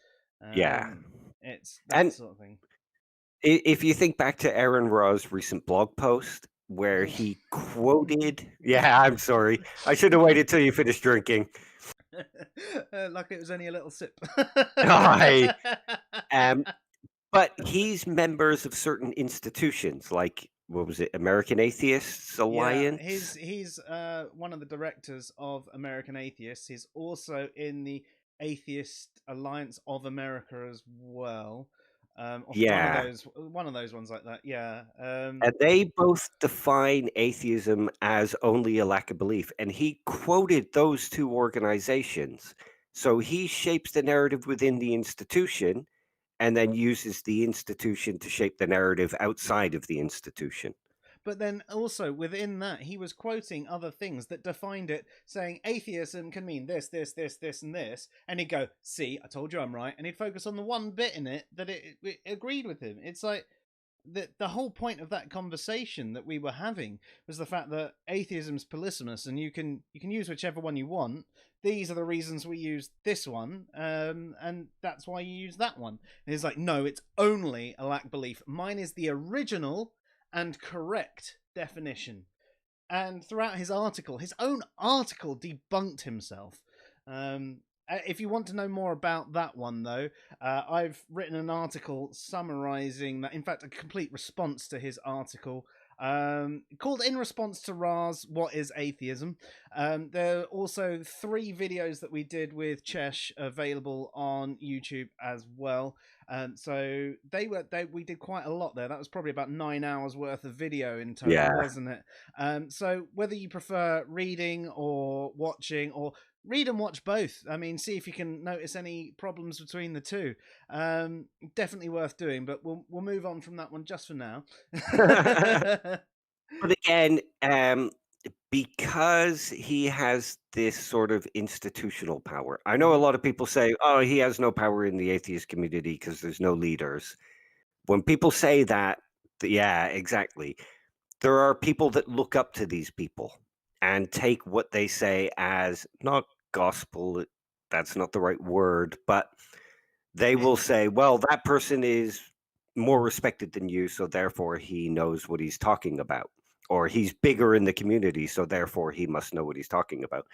yeah. Um, it's that And sort of thing. if you think back to Aaron Raw's recent blog post where he quoted, yeah, I'm sorry, I should have waited till you finished drinking. Like it was only a little sip. Hi. Um, But he's members of certain institutions, like what was it, American Atheists Yeah, Alliance? he's one of the directors of American Atheists. He's also in the Atheist Alliance of America as well. Or Yeah, one of those ones like that. Yeah. and they both define atheism as only a lack of belief, and he quoted those two organizations. So he shapes the narrative within the institution and then uses the institution to shape the narrative outside of the institution. But then also within that, he was quoting other things that defined it, saying atheism can mean this, this, this, this, and this. And he'd go, "See, I told you I'm right." And he'd focus on the one bit in it that it agreed with him. It's like the whole point of that conversation that we were having was the fact that atheism's polysemous, and you can use whichever one you want. These are the reasons we use this one, and that's why you use that one. And it's like, no, it's only a lack belief. Mine is the original and correct definition. And throughout his own article debunked himself. If you want to know more about that one, though, I've written an article summarizing that. In fact, a complete response to his article called "In Response to Ra's What Is Atheism." There are also 3 videos that we did with Chesh available on YouTube as well. So we did quite a lot there. That was probably about 9 hours worth of video in total, Yeah. wasn't it? So whether you prefer reading or watching, or read and watch both, I mean, see if you can notice any problems between the two. Definitely worth doing, but we'll move on from that one just for now. But again, because he has this sort of institutional power. I know a Hmm. lot of people say, "Oh, he has no power in the atheist community because there's no leaders." When people say that, yeah, exactly. There are people that look up to these people and take what they say as not gospel. That's not the right word, but they will say, well, that person is more respected than you, so therefore he knows what he's talking about. Or he's bigger in the community, so therefore he must know what he's talking about.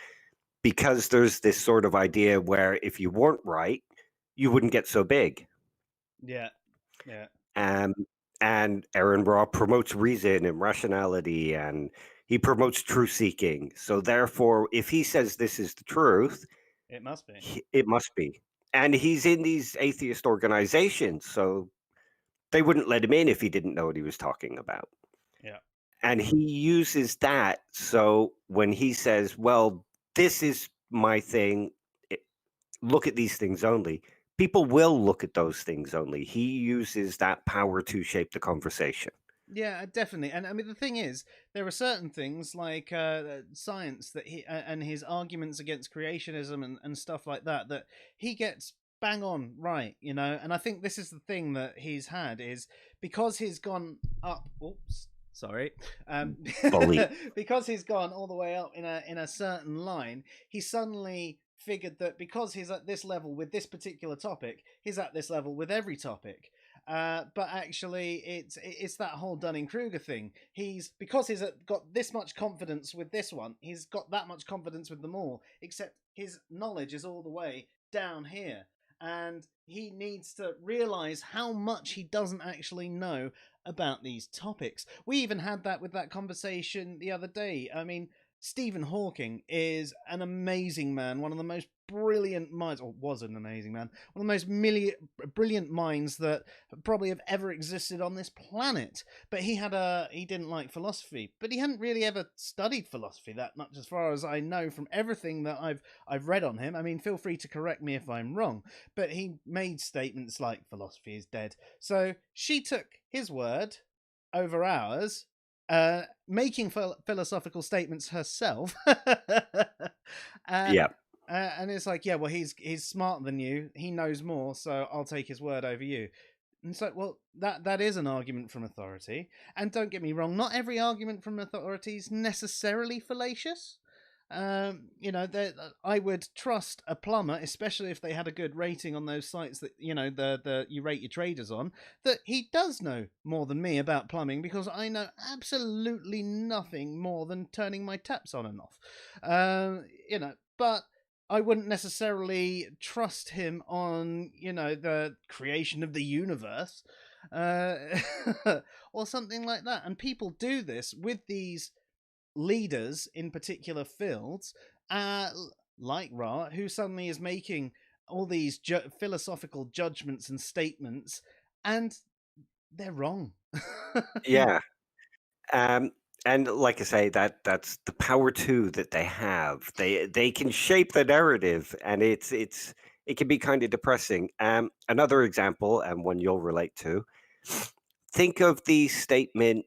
Because there's this sort of idea where if you weren't right, you wouldn't get so big. Yeah, yeah, Um, and Aaron Raw promotes reason and rationality, and he promotes truth seeking. So therefore, if he says this is the truth, it must be. it must be. And he's in these atheist organizations, so they wouldn't let him in if he didn't know what he was talking about. Yeah. And he uses that. So when he says, well, this is my thing, look at these things only, people will look at those things only. He uses that power to shape the conversation. Yeah, definitely. And I mean, the thing is, there are certain things like science that and his arguments against creationism and stuff like that that he gets bang on right, you know. And I think this is the thing that he's had is because he's gone up. Oops, sorry. Bully. Because he's gone all the way up in a certain line, he suddenly figured that because he's at this level with this particular topic, he's at this level with every topic. But actually, it's that whole Dunning Kruger thing. Because he's got this much confidence with this one, he's got that much confidence with them all. Except his knowledge is all the way down here, and he needs to realize how much he doesn't actually know about these topics. We even had that with that conversation the other day. I mean, Stephen Hawking is an amazing man, one of the most brilliant minds, or was an amazing man, one of the most brilliant minds that probably have ever existed on this planet. But he didn't like philosophy, but he hadn't really ever studied philosophy that much, as far as I know from everything that I've read on him. I mean, feel free to correct me if I'm wrong, but he made statements like philosophy is dead. So she took his word over ours, making philosophical statements herself. Yeah. And it's like, yeah, well, he's smarter than you. He knows more, so I'll take his word over you. And it's like, well, that is an argument from authority. And don't get me wrong, not every argument from authority is necessarily fallacious. You know, I would trust a plumber, especially if they had a good rating on those sites that the you rate your traders on, that he does know more than me about plumbing, because I know absolutely nothing more than turning my taps on and off. But I wouldn't necessarily trust him on the creation of the universe, uh, or something like that. And people do this with these leaders in particular fields, like Ra, who suddenly is making all these philosophical judgments and statements, and they're wrong. Yeah. Um, and like I say, that's the power too that they have. They can shape the narrative, and it can be kind of depressing. Another example, and one you'll relate to. Think of the statement,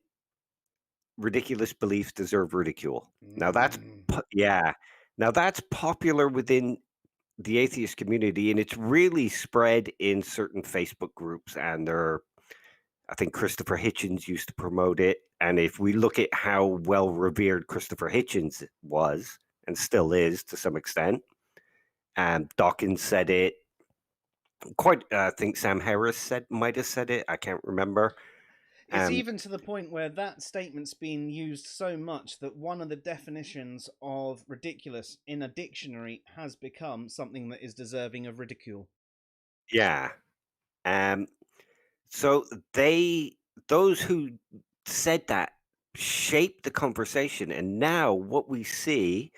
"Ridiculous beliefs deserve ridicule." Now that's yeah. Now that's popular within the atheist community, and it's really spread in certain Facebook groups, and I think Christopher Hitchens used to promote it. And if we look at how well revered Christopher Hitchens was and still is to some extent, Dawkins said it. I think Sam Harris might have said it. I can't remember. It's Um, even to the point where that statement's been used so much that one of the definitions of ridiculous in a dictionary has become something that is deserving of ridicule. yeah. Um, so those who said that shaped the conversation, and now what we see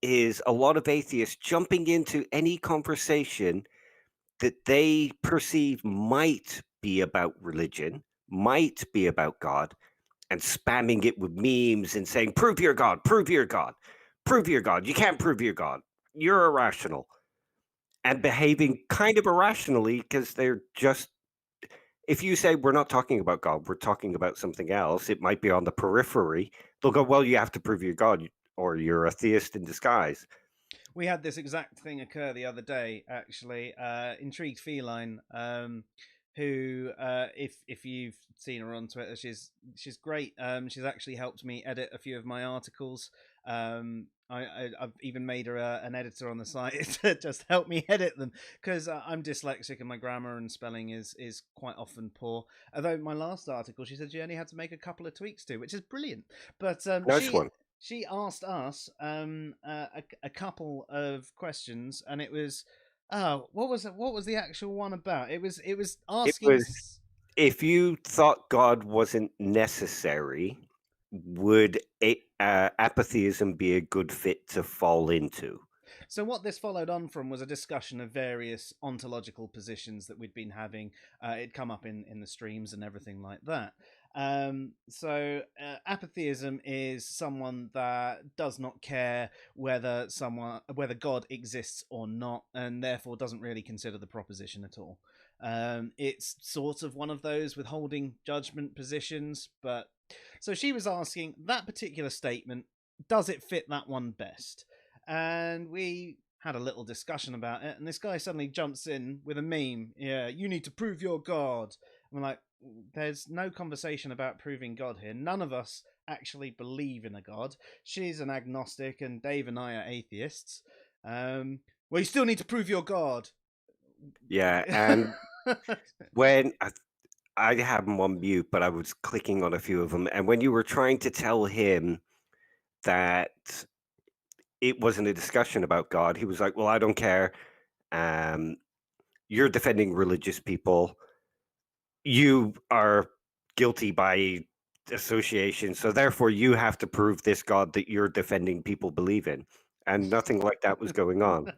is a lot of atheists jumping into any conversation that they perceive might be about religion, might be about God, and spamming it with memes and saying, prove your God, prove your God, prove your God. You can't prove your God. You're irrational. And behaving kind of irrationally because they're just, if you say we're not talking about God, we're talking about something else, it might be on the periphery. they'll go, well, you have to prove you're God or you're a theist in disguise. We had this exact thing occur the other day, actually. Intrigued Feline, who, if you've seen her on Twitter, she's great. She's actually helped me edit a few of my articles. I've even made her an editor on the site to just help me edit them, because I'm dyslexic and my grammar and spelling is quite often poor. Although my last article, she said she only had to make a couple of tweaks to, which is brilliant. But Nice one. she asked us a couple of questions, and it was, oh, what was the actual one about? It was It asking. was, if you thought God wasn't necessary, would apatheism be a good fit to fall into? So what this followed on from was a discussion of various ontological positions that we'd been having. It'd come up in the streams and everything like that. So apatheism is someone that does not care whether God exists or not, and therefore doesn't really consider the proposition at all. It's sort of one of those withholding judgment positions, but so she was asking that particular statement, does it fit that one best? And we had a little discussion about it, and this guy suddenly jumps in with a meme. Yeah, you need to prove your God. And we're like, there's no conversation about proving God here. None of us actually believe in a God. She's an agnostic, and Dave and I are atheists. Well, you still need to prove your God. Yeah, and when I had him on mute, but I was clicking on a few of them, and when you were trying to tell him that it wasn't a discussion about God, he was like, well, I don't care. You're defending religious people. You are guilty by association, so therefore you have to prove this God that you're defending people believe in. And nothing like that was going on. No.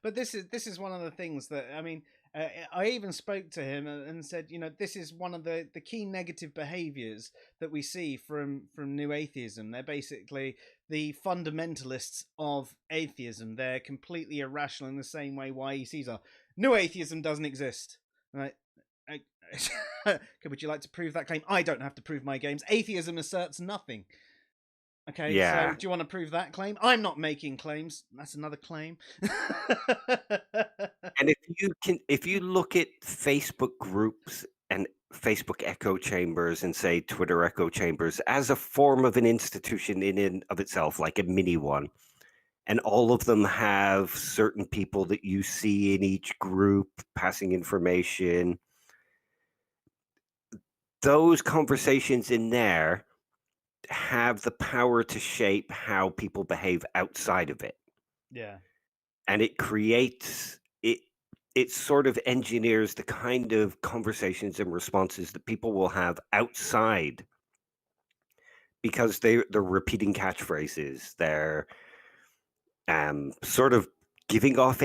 But this is one of the things that, I mean, I even spoke to him and said, this is one of the key negative behaviors that we see from new atheism. They're basically the fundamentalists of atheism. They're completely irrational in the same way YECs are. New atheism doesn't exist. Right? Would you like to prove that claim? I don't have to prove my games. Atheism asserts nothing. Okay, Yeah. so do you want to prove that claim? I'm not making claims. That's another claim. And if you look at Facebook groups and Facebook echo chambers and say Twitter echo chambers as a form of an institution in and of itself, like a mini one, and all of them have certain people that you see in each group passing information, those conversations in there have the power to shape how people behave outside of it. Yeah. And it creates it sort of engineers the kind of conversations and responses that people will have outside, because they're repeating catchphrases. They're sort of giving off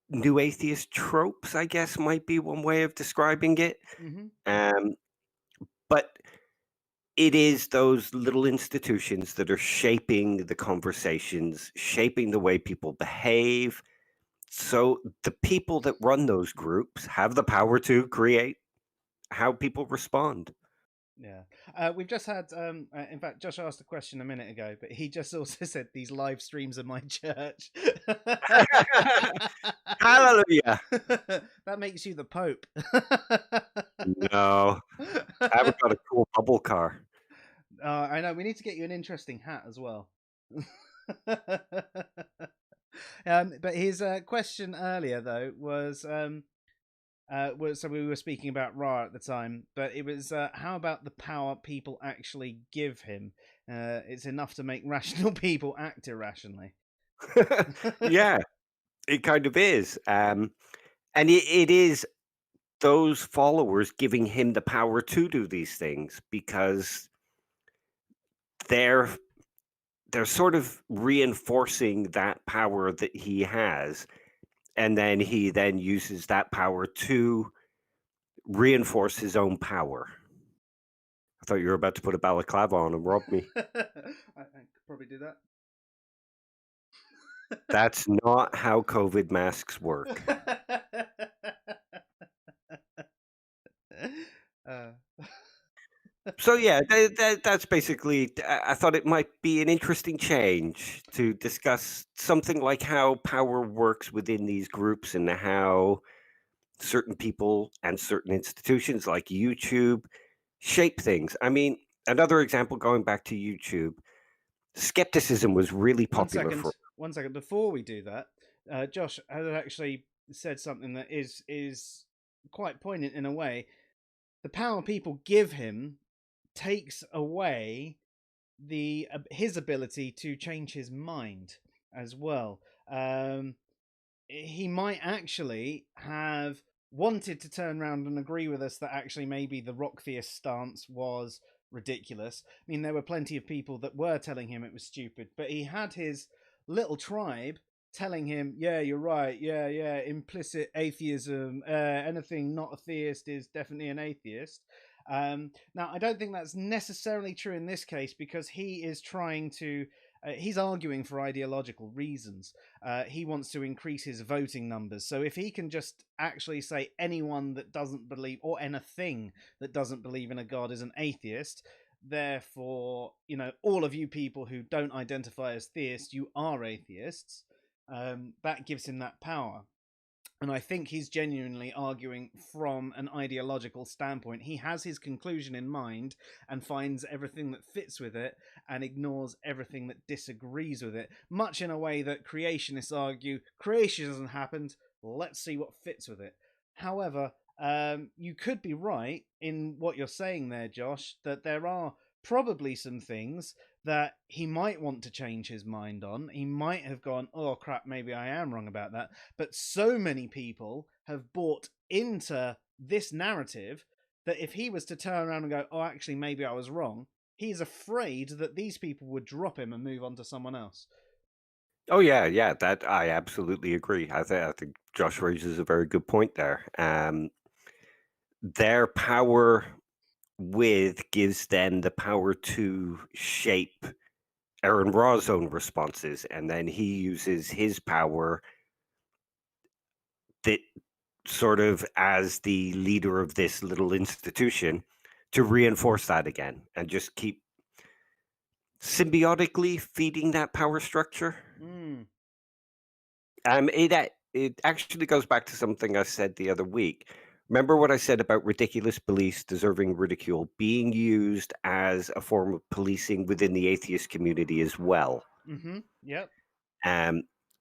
new atheist tropes, I guess might be one way of describing it. Mm-hmm. But it is those little institutions that are shaping the conversations, shaping the way people behave. So the people that run those groups have the power to create how people respond. Yeah. We've just had, in fact, Josh asked a question a minute ago, but he just also said these live streams of my church. Hallelujah. That makes you the Pope. No, I haven't got a cool bubble car. I know. We need to get you an interesting hat as well. But his question earlier, though, was so we were speaking about Ra at the time, but it was how about the power people actually give him? It's enough to make rational people act irrationally. Yeah, it kind of is. And it is those followers giving him the power to do these things, because they're sort of reinforcing that power that he has, and then he then uses that power to reinforce his own power. I thought you were about to put a balaclava on and rob me. I could probably do that. That's not how COVID masks work. So yeah, that's basically. I thought it might be an interesting change to discuss something like how power works within these groups and how certain people and certain institutions like YouTube shape things. I mean, another example going back to YouTube, skepticism was really One popular for. second, one second. Before we do that, Josh has actually said something that is quite poignant in a way. The power people give him takes away his ability to change his mind as well. He might actually have wanted to turn around and agree with us that actually maybe the rock theist stance was ridiculous. I mean, there were plenty of people that were telling him it was stupid, but he had his little tribe telling him, yeah, you're right, yeah, implicit atheism, anything not a theist is definitely an atheist. Now, I don't think that's necessarily true in this case because he is trying to he's arguing for ideological reasons. He wants to increase his voting numbers. So if he can just actually say anyone that doesn't believe, or anything that doesn't believe in a god is an atheist, therefore, all of you people who don't identify as theists, you are atheists. That gives him that power. And I think he's genuinely arguing from an ideological standpoint. He has his conclusion in mind and finds everything that fits with it and ignores everything that disagrees with it, much in a way that creationists argue creation hasn't happened, let's see what fits with it. However, you could be right in what you're saying there, Josh, that there are probably some things that he might want to change his mind on. He might have gone, oh crap, maybe I am wrong about that. But so many people have bought into this narrative that if he was to turn around and go, oh, actually, maybe I was wrong, he's afraid that these people would drop him and move on to someone else. Oh yeah, that I absolutely agree. I think Josh raises a very good point there. Their power gives them the power to shape Aaron Ra's own responses, and then he uses his power that sort of as the leader of this little institution to reinforce that again and just keep symbiotically feeding that power structure. Mm. It actually goes back to something I said the other week. Remember what I said about ridiculous beliefs deserving ridicule being used as a form of policing within the atheist community as well. Mm-hmm. Yep.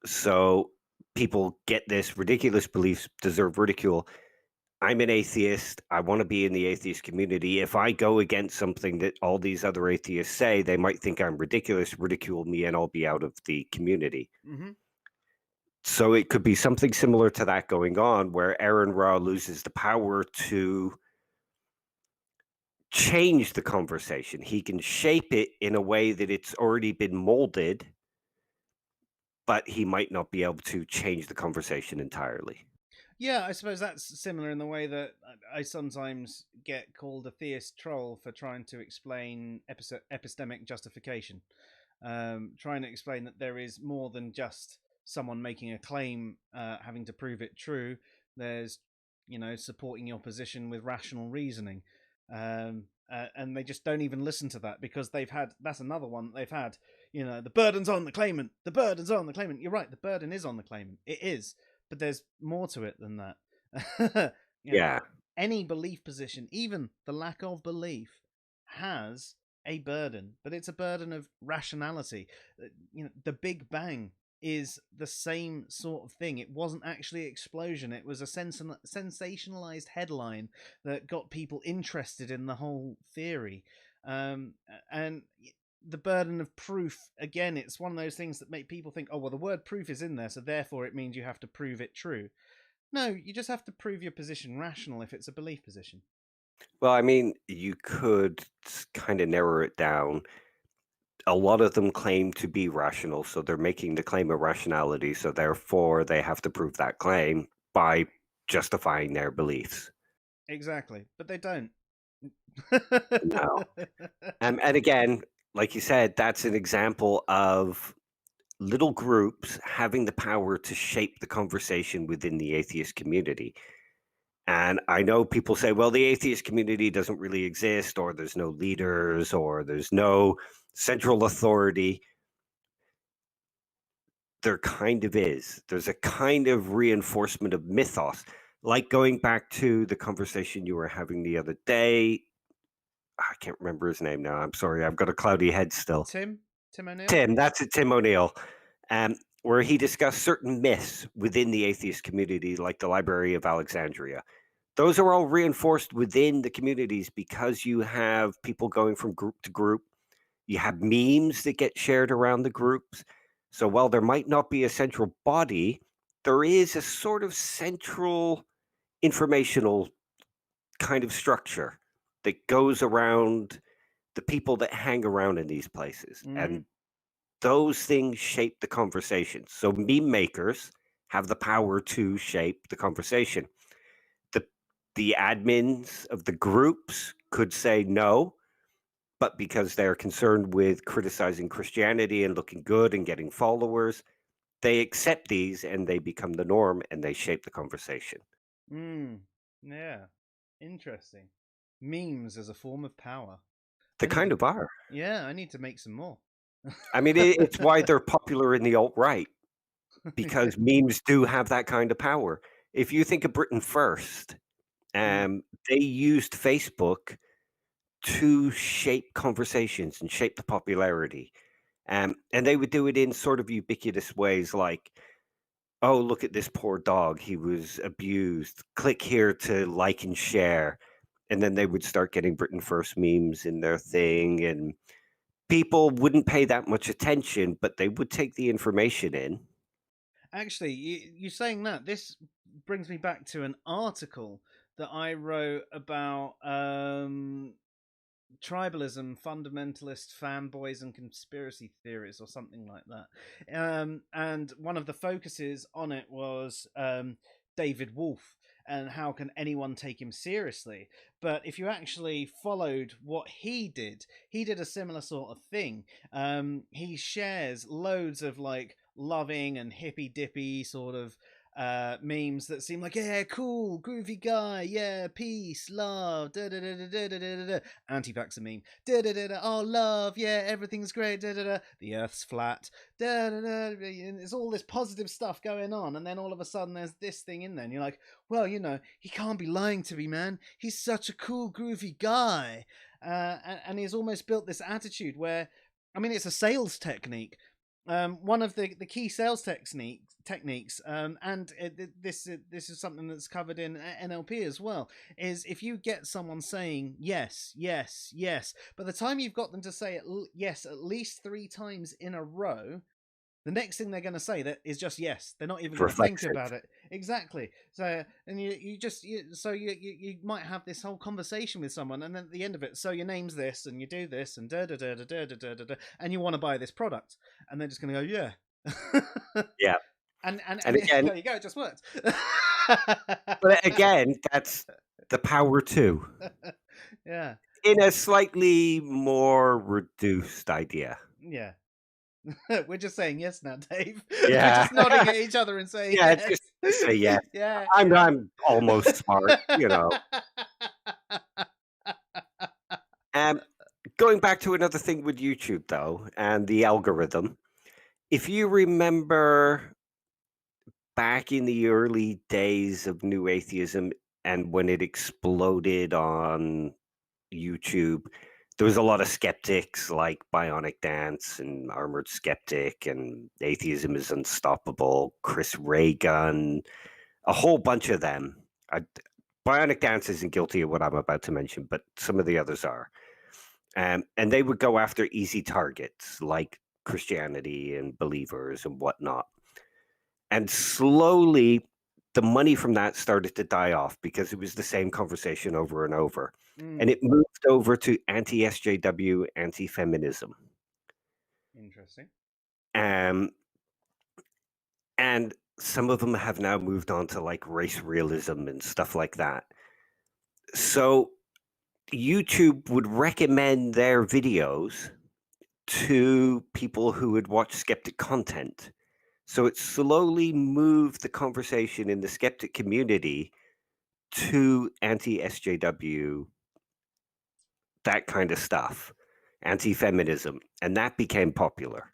So people get this ridiculous beliefs deserve ridicule. I'm an atheist. I want to be in the atheist community. If I go against something that all these other atheists say, they might think I'm ridiculous, ridicule me, and I'll be out of the community. Mm-hmm. So it could be something similar to that going on where Aaron Ra loses the power to change the conversation. He can shape it in a way that it's already been molded, but he might not be able to change the conversation entirely. Yeah, I suppose that's similar in the way that I sometimes get called a theist troll for trying to explain epistemic justification. Trying to explain that there is more than just someone making a claim, having to prove it true. There's, supporting your position with rational reasoning. And they just don't even listen to that because that's another one they've had. The burden's on the claimant. The burden's on the claimant. You're right. The burden is on the claimant. It is. But there's more to it than that. Yeah. Any belief position, even the lack of belief, has a burden, but it's a burden of rationality. The Big Bang is the same sort of thing. It wasn't actually an explosion. It was a sensationalized headline that got people interested in the whole theory. And the burden of proof, again, it's one of those things that make people think, oh, well, the word proof is in there, so therefore it means you have to prove it true. No, you just have to prove your position rational if it's a belief position. Well, I mean, you could kind of narrow it down. A lot of them claim to be rational, so they're making the claim of rationality, so therefore they have to prove that claim by justifying their beliefs. Exactly, but they don't. No. And again, like you said, that's an example of little groups having the power to shape the conversation within the atheist community. And I know people say, well, the atheist community doesn't really exist, or there's no leaders, or there's no central authority. There kind of is. There's a kind of reinforcement of mythos, like going back to the conversation you were having the other day. I can't remember his name now. I'm sorry. I've got a cloudy head still. Tim O'Neill. Tim, that's it, Tim O'Neill, where he discussed certain myths within the atheist community, like the Library of Alexandria. Those are all reinforced within the communities because you have people going from group to group. You have memes that get shared around the groups. So while there might not be a central body, there is a sort of central informational kind of structure that goes around the people that hang around in these places. And those things shape the conversation. So meme makers have the power to shape the conversation. The admins of the groups could say no, but because they're concerned with criticizing Christianity and looking good and getting followers, they accept these and they become the norm and they shape the conversation. Yeah. Interesting. Memes as a form of power. They kind of are. Yeah, I need to make some more. I mean, it's why they're popular in the alt-right, because memes do have that kind of power. If you think of Britain First, they used Facebook to shape conversations and shape the popularity. And they would do it in sort of ubiquitous ways like, oh, look at this poor dog. He was abused. Click here to like and share. And then they would start getting Britain First memes in their thing. And people wouldn't pay that much attention, but they would take the information in. Actually, you saying that, this brings me back to an article that I wrote about tribalism, fundamentalist fanboys, and conspiracy theories, or something like that. And one of the focuses on it was David Wolf and how can anyone take him seriously. But if you actually followed what he did a similar sort of thing. He shares loads of like loving and hippy dippy sort of memes that seem like, yeah, cool, groovy guy, yeah, peace, love, da da da da da da da, anti-vaxxer meme, da da da da, oh, love, yeah, everything's great, da da da, the earth's flat, da da da, there's all this positive stuff going on, and then all of a sudden there's this thing in there, and you're like, well, you know, he can't be lying to me, man, he's such a cool, groovy guy, and he's almost built this attitude where, I mean, it's a sales technique. One of the key sales techniques, and this is something that's covered in NLP as well, is if you get someone saying yes, yes, yes, by the time you've got them to say yes at least 3 times in a row, the next thing they're going to say that is just yes. They're not even going to think about it. Exactly. So, and you might have this whole conversation with someone, and then at the end of it, so your name's this, and you do this, and da da da da da da da da, and you want to buy this product, and they're just going to go, yeah, yeah, and again, there you go, it just worked. But again, that's the power too. Yeah. In a slightly more reduced idea. Yeah. We're just saying yes now, Dave. Yeah. We're just nodding at each other and saying yeah, yes. just say yes. Yeah. I'm almost smart, you know. Going back to another thing with YouTube though, and the algorithm. If you remember back in the early days of New Atheism and when it exploded on YouTube, there was a lot of skeptics like Bionic Dance and Armored Skeptic and Atheism is Unstoppable, Chris Reagan, a whole bunch of them. Bionic Dance isn't guilty of what I'm about to mention, but some of the others are. And they would go after easy targets like Christianity and believers and whatnot. And slowly, the money from that started to die off because it was the same conversation over and over. And it moved over to anti-SJW, anti-feminism. Interesting. And some of them have now moved on to like race realism and stuff like that. So YouTube would recommend their videos to people who would watch skeptic content. So it slowly moved the conversation in the skeptic community to anti-SJW, that kind of stuff, anti-feminism, and that became popular.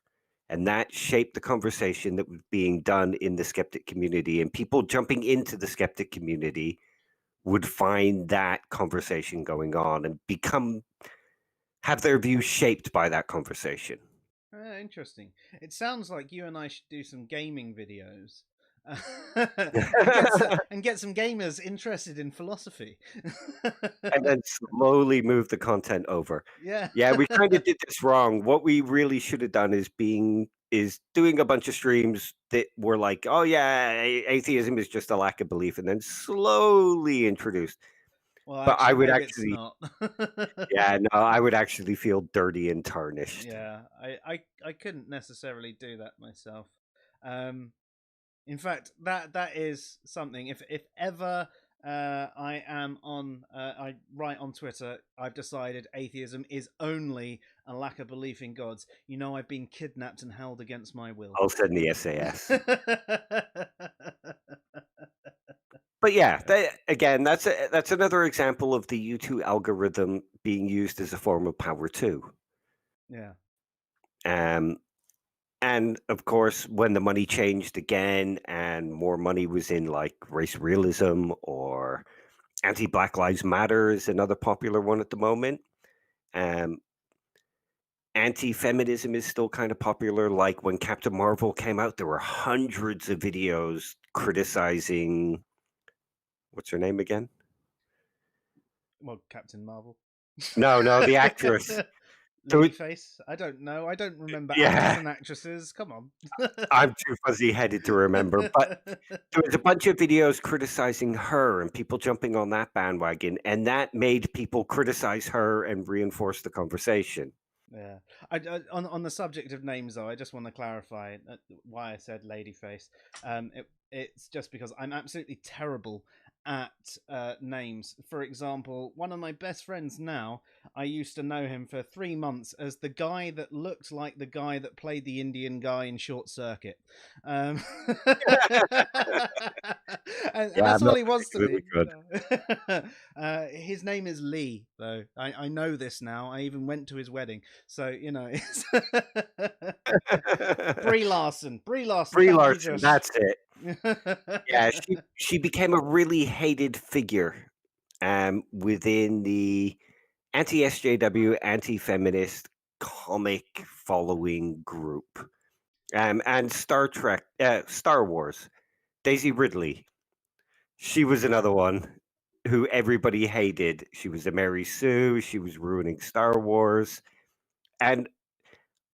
And that shaped the conversation that was being done in the skeptic community. And people jumping into the skeptic community would find that conversation going on and have their views shaped by that conversation. Interesting. It sounds like you and I should do some gaming videos. And get some gamers interested in philosophy. And then slowly move the content over. Yeah. Yeah, we kind of did this wrong. What we really should have done is doing a bunch of streams that were like, oh yeah, atheism is just a lack of belief, and then slowly introduced. Well, But I actually, would maybe it's actually, not. yeah, no, I would actually feel dirty and tarnished. Yeah, I couldn't necessarily do that myself. In fact, that is something. If ever I am on, I write on Twitter, I've decided atheism is only a lack of belief in gods. You know, I've been kidnapped and held against my will. I'll send the SAS. But yeah, again, that's another example of the YouTube algorithm being used as a form of power too. Yeah. And of course, when the money changed again and more money was in like race realism or anti-Black Lives Matter is another popular one at the moment. Anti-feminism is still kind of popular. Like when Captain Marvel came out, there were hundreds of videos criticizing, what's her name again? Well, Captain Marvel. No, the actress. Ladyface? I don't know. I don't remember actors and actresses. Come on. I'm too fuzzy-headed to remember. But there was a bunch of videos criticizing her and people jumping on that bandwagon, and that made people criticize her and reinforce the conversation. Yeah. On the subject of names, though, I just want to clarify why I said Ladyface. It's just because I'm absolutely terrible at names. For example, one of my best friends now, I used to know him for 3 months as the guy that looked like the guy that played the Indian guy in Short Circuit. And that's all he was to me. His name is Lee, though. I know this now. I even went to his wedding. So, you know, it's Brie Larson. Brie Larson, that's it. Yeah, she became a really hated figure within the anti-SJW, anti-feminist comic following group. And Star Wars. Daisy Ridley. She was another one who everybody hated. She was a Mary Sue. She was ruining Star Wars. And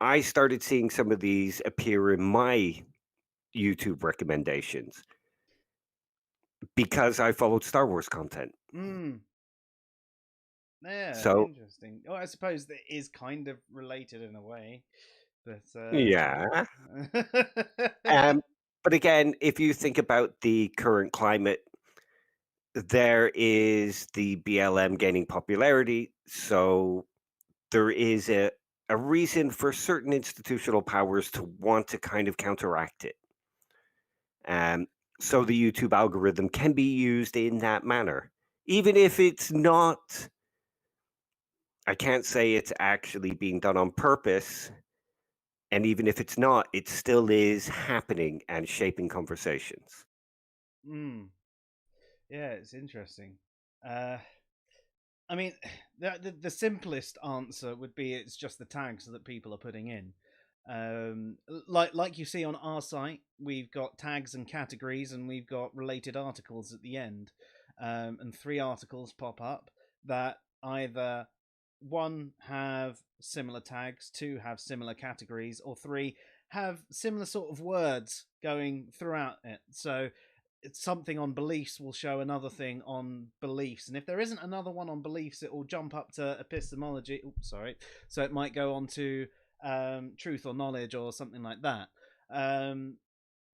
I started seeing some of these appear in my YouTube recommendations because I followed Star Wars content. Yeah, so interesting. Oh, I suppose that is kind of related in a way. But yeah. But again, if you think about the current climate, there is the BLM gaining popularity. So there is a reason for certain institutional powers to want to kind of counteract it. So the YouTube algorithm can be used in that manner, even if it's not. I can't say it's actually being done on purpose. And even if it's not, it still is happening and shaping conversations. Yeah, it's interesting. I mean, the simplest answer would be it's just the tags that people are putting in. Like you see on our site, we've got tags and categories, and we've got related articles at the end. And 3 articles pop up that either 1 have similar tags, 2 have similar categories, or 3 have similar sort of words going throughout it. So it's something on beliefs will show another thing on beliefs, and if there isn't another one on beliefs, it will jump up to epistemology. Oops, sorry. So it might go on to truth or knowledge or something like that.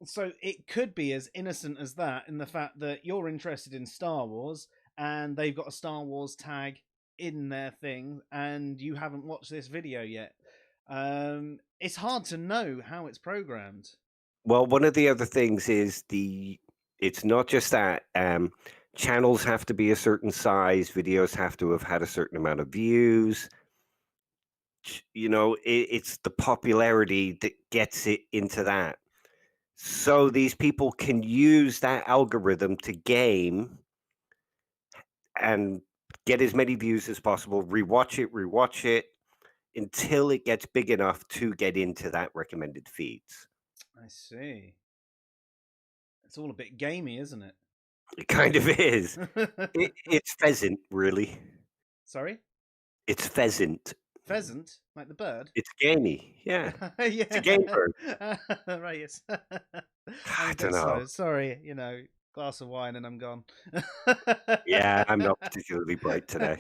So it could be as innocent as that, in the fact that you're interested in Star Wars and they've got a Star Wars tag in their thing and you haven't watched this video yet. It's hard to know how it's programmed. Well, one of the other things is it's not just that. channels have to be a certain size, videos have to have had a certain amount of views. You know, it's the popularity that gets it into that. So these people can use that algorithm to game and get as many views as possible, rewatch it until it gets big enough to get into that recommended feeds. I see. It's all a bit gamey, isn't it? It kind of is. It's pheasant, really. Sorry? It's pheasant. Pheasant? Like the bird? It's gamey. Yeah. Yeah. It's a game bird. Right, yes. I'm I a don't bit slow. know. Sorry, glass of wine and I'm gone. Yeah, I'm not particularly bright today.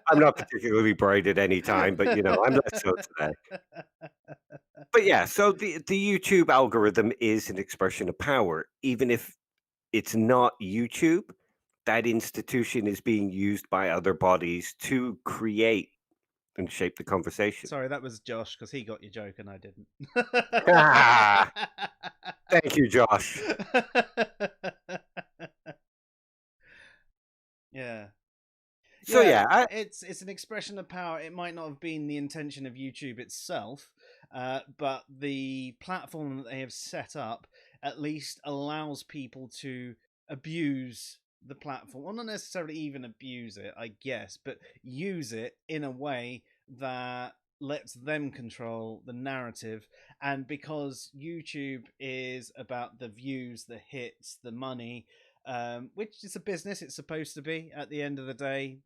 I'm not particularly bright at any time, but I'm less so today. But yeah, so the YouTube algorithm is an expression of power. Even if it's not YouTube, that institution is being used by other bodies to create and shape the conversation. Sorry, that was Josh because he got your joke and I didn't. Ah, thank you, Josh. Yeah. So yeah, it's an expression of power. It might not have been the intention of YouTube itself, but the platform that they have set up at least allows people to abuse the platform. Well, not necessarily even abuse it, I guess, but use it in a way that lets them control the narrative. And because YouTube is about the views, the hits, the money, which is a business, it's supposed to be at the end of the day,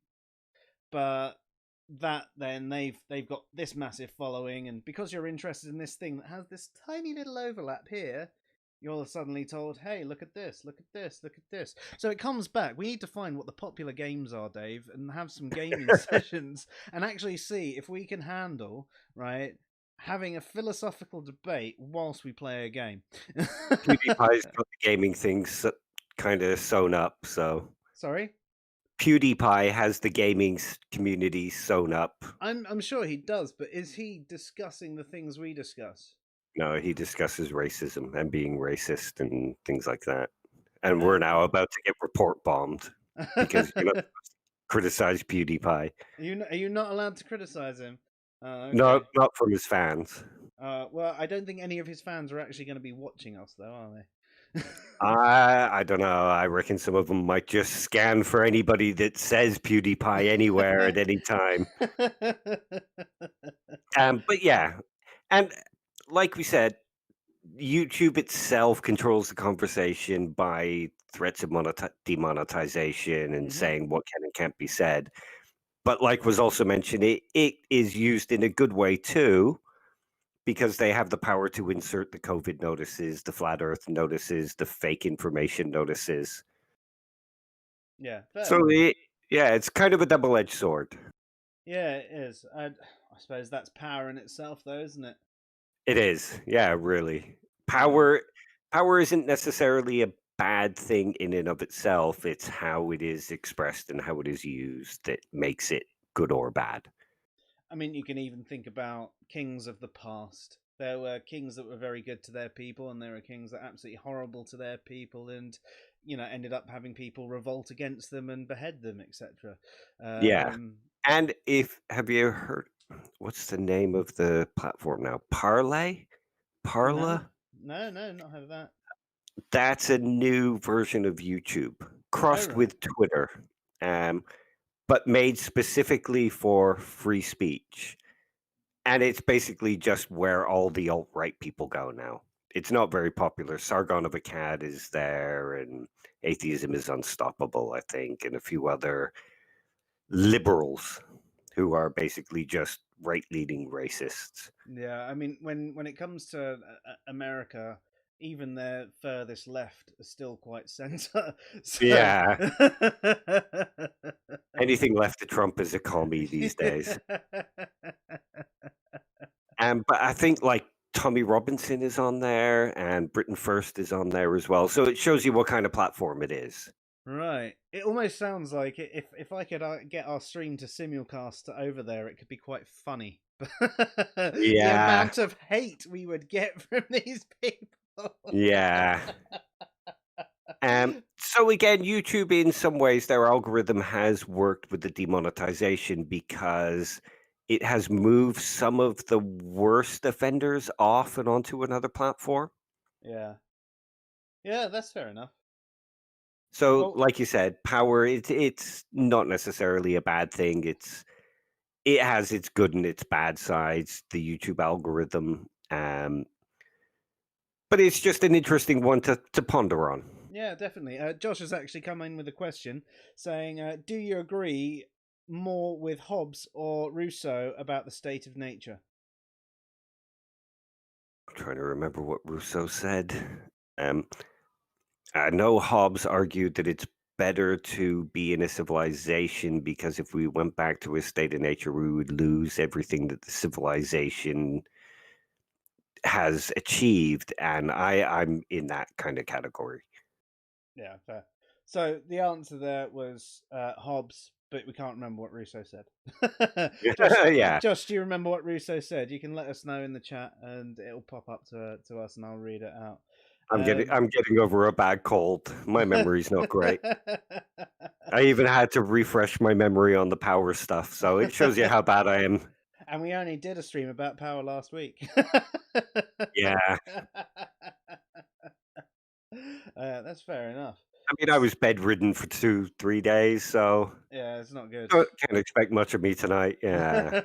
but that then they've got this massive following, and because you're interested in this thing that has this tiny little overlap here, you're suddenly told, hey, look at this, look at this, look at this. So it comes back. We need to find what the popular games are, Dave, and have some gaming sessions and actually see if we can handle, right, having a philosophical debate whilst we play a game. PewDiePie's got the gaming things kind of sewn up, so. Sorry? PewDiePie has the gaming community sewn up. I'm sure he does, but is he discussing the things we discuss? No, he discusses racism and being racist and things like that. And we're now about to get report bombed because you're not supposed to criticize PewDiePie. Are you not allowed to criticize him? Okay. No, not from his fans. Well, I don't think any of his fans are actually going to be watching us, though, are they? I don't know. I reckon some of them might just scan for anybody that says PewDiePie anywhere at any time. But yeah, and like we said, YouTube itself controls the conversation by threats of demonetization and saying what can and can't be said. But like was also mentioned, it is used in a good way too, because they have the power to insert the COVID notices, the flat earth notices, the fake information notices. Yeah. So it's kind of a double-edged sword. Yeah, it is. I suppose that's power in itself, though, isn't it? It is. Yeah, really. Power isn't necessarily a bad thing in and of itself. It's how it is expressed and how it is used that makes it good or bad. I mean, you can even think about kings of the past. There were kings that were very good to their people, and there were kings that were absolutely horrible to their people, and ended up having people revolt against them and behead them, etc. Yeah. And have you heard, what's the name of the platform now? Parla? No, not heard of that. That's a new version of YouTube, crossed with Twitter, but made specifically for free speech. And it's basically just where all the alt-right people go now. It's not very popular. Sargon of Akkad is there, and Atheism is Unstoppable, I think, and a few other liberals who are basically just right-leaning racists. Yeah, I mean, when it comes to America, even their furthest left are still quite centre. So... Yeah. Anything left of Trump is a commie these days. But I think like Tommy Robinson is on there and Britain First is on there as well. So it shows you what kind of platform it is. Right. It almost sounds like if I could get our stream to simulcast over there, it could be quite funny. The amount of hate we would get from these people. Yeah. So again, YouTube, in some ways, their algorithm has worked with the demonetization because it has moved some of the worst offenders off and onto another platform. Yeah. Yeah, that's fair enough. So, Well, like you said, power, it's not necessarily a bad thing. It has its good and its bad sides, the YouTube algorithm. But it's just an interesting one to ponder on. yeah, definitely. Josh has actually come in with a question saying, do you agree more with Hobbes or Rousseau about the state of nature? I'm trying to remember what Rousseau said. Um, I know Hobbes argued that it's better to be in a civilization because if we went back to a state of nature, we would lose everything that the civilization has achieved. And I'm in that kind of category. Yeah, fair. So the answer there was Hobbes, but we can't remember what Rousseau said. Josh, Yeah, Josh, do you remember what Rousseau said? You can let us know in the chat, and it'll pop up to us, and I'll read it out. I'm getting over a bad cold. My memory's not great. I even had to refresh my memory on the power stuff, so it shows you how bad I am. And we only did a stream about power last week. Yeah. That's fair enough. I mean, I was bedridden for 2-3 days, so Yeah, it's not good. can't expect much of me tonight. Yeah,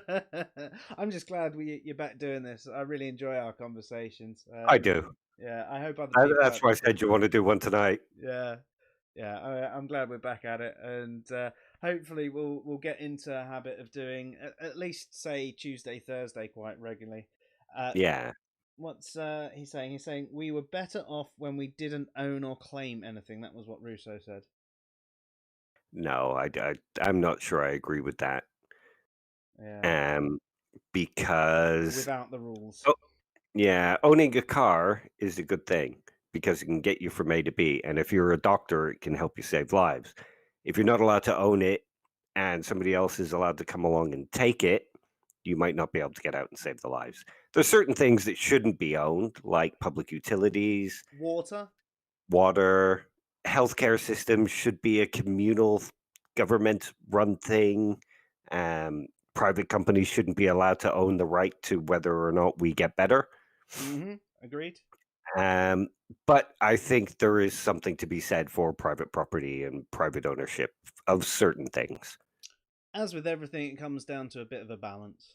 I'm just glad you're back doing this. I really enjoy our conversations. I do. Yeah, I hope other people That's out why I there do. said you want to do one tonight. Yeah, yeah. I'm glad we're back at it, and hopefully we'll get into a habit of doing at least say Tuesday, Thursday quite regularly. Yeah. What's he saying? He's saying we were better off when we didn't own or claim anything. That was what Rousseau said. No, I'm not sure I agree with that. Yeah, Um, because without the rules. oh, yeah, owning a car is a good thing because it can get you from A to B, and if you're a doctor, it can help you save lives. If you're not allowed to own it and somebody else is allowed to come along and take it, you might not be able to get out and save the lives. There's certain things that shouldn't be owned, like public utilities, Water. water, healthcare systems should be a communal government run thing. Private companies shouldn't be allowed to own the right to whether or not we get better. Mm-hmm. Agreed. Um, but I think there is something to be said for private property and private ownership of certain things. As with everything, it comes down to a bit of a balance.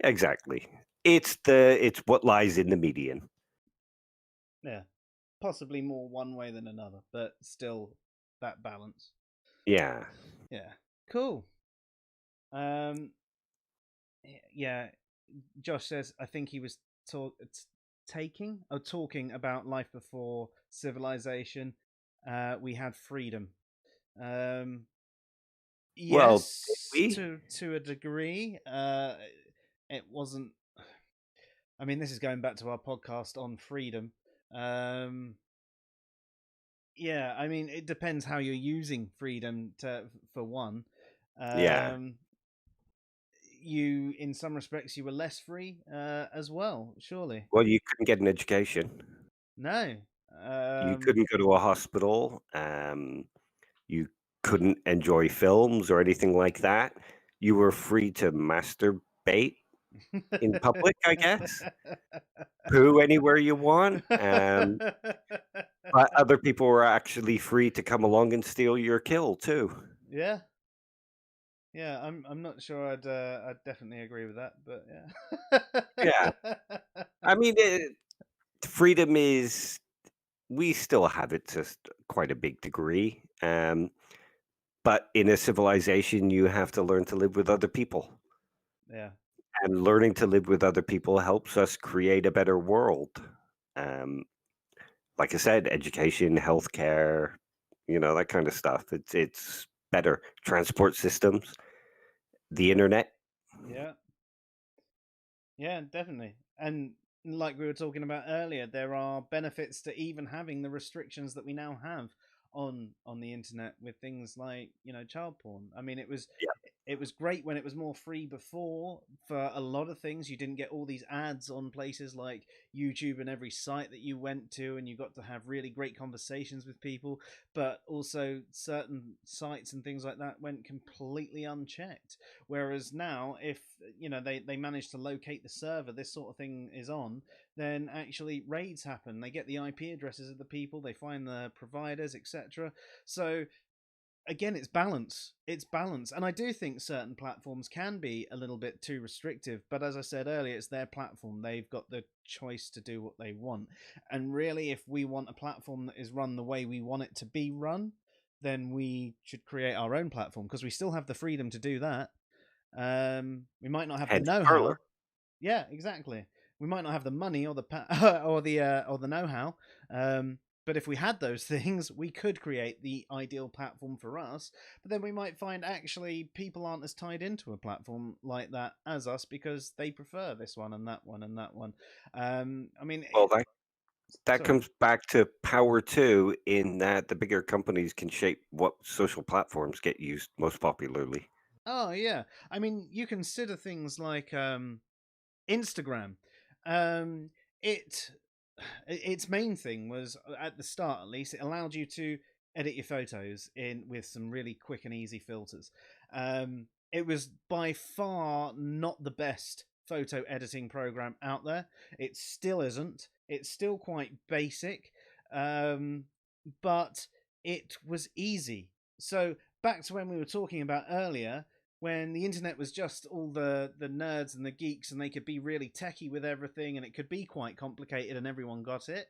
Exactly. It's what lies in the median. Yeah, possibly more one way than another, but still that balance. Yeah. Yeah, cool. Um, yeah. Josh says I think he was talking about life before civilization. We had freedom. Um, Well, did yes, we? to a degree. It wasn't. I mean, this is going back to our podcast on freedom. Um, yeah, I mean, it depends how you're using freedom for one. Yeah. Um, you, in some respects, you were less free as well. Surely, Well, you couldn't get an education. no. You couldn't go to a hospital. You couldn't enjoy films or anything like that. You were free to masturbate in public, I guess. Poo anywhere you want. But other people were actually free to come along and steal your kill too. Yeah, yeah. I'm not sure. I'd definitely agree with that, but Yeah. yeah. I mean, freedom is, we still have it to quite a big degree. But in a civilization, you have to learn to live with other people. Yeah. And learning to live with other people helps us create a better world. Um, like I said, education, healthcare, that kind of stuff. It's better. Transport systems, the internet. Yeah. Yeah, definitely. And like we were talking about earlier, there are benefits to even having the restrictions that we now have on the internet with things like, child porn. I mean, It was great when it was more free before for a lot of things. You didn't get all these ads on places like YouTube and every site that you went to, and you got to have really great conversations with people. But also, certain sites and things like that went completely unchecked. Whereas now, if they manage to locate the server this sort of thing is on, then actually raids happen. They get the IP addresses of the people, they find the providers, etc. So again, it's balance, and I do think certain platforms can be a little bit too restrictive, but as I said earlier, it's their platform. They've got the choice to do what they want, and really, if we want a platform that is run the way we want it to be run, then we should create our own platform, because we still have the freedom to do that. We might not have the Hence know-how. Parlor. Yeah, exactly. We might not have the money or the or the know-how. But if we had those things, we could create the ideal platform for us. But then we might find actually people aren't as tied into a platform like that as us, because they prefer this one and that one and that one. I mean, Well, that sorry. comes back to power too, in that the bigger companies can shape what social platforms get used most popularly. Oh yeah. I mean, you consider things like Instagram. Um, it its main thing was, at the start at least, it allowed you to edit your photos in with some really quick and easy filters. It was by far not the best photo editing program out there. It still isn't. It's still quite basic, um, but it was easy. So back to when we were talking about earlier, when the internet was just all the nerds and the geeks, and they could be really techie with everything, and it could be quite complicated and everyone got it,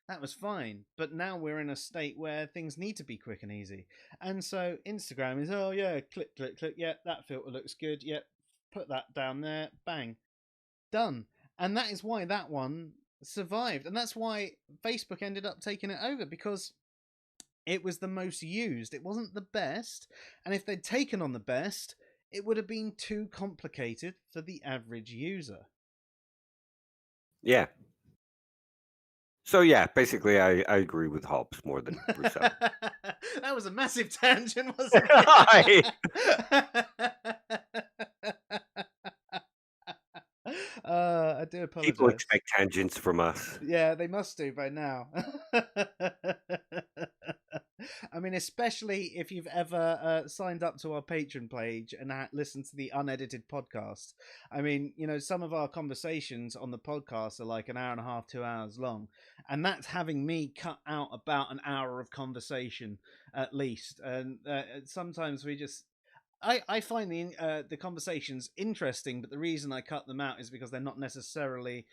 that was fine. But now we're in a state where things need to be quick and easy, and so Instagram is, oh yeah, click click click, yeah, that filter looks good, yeah, put that down there, bang, done. And that is why that one survived, and that's why Facebook ended up taking it over, because it was the most used. It wasn't the best, and if they'd taken on the best, it would have been too complicated for the average user. Yeah. So yeah, basically, I agree with Hobbes more than Rousseau. That was a massive tangent, wasn't Hi. it? I do People apologize. expect tangents from us. Yeah, they must do by now. I mean, especially if you've ever signed up to our Patreon page and listened to the unedited podcast. I mean, some of our conversations on the podcast are like an hour and a half, 2 hours long, and that's having me cut out about an hour of conversation at least. And sometimes we just I find the conversations interesting, but the reason I cut them out is because they're not necessarily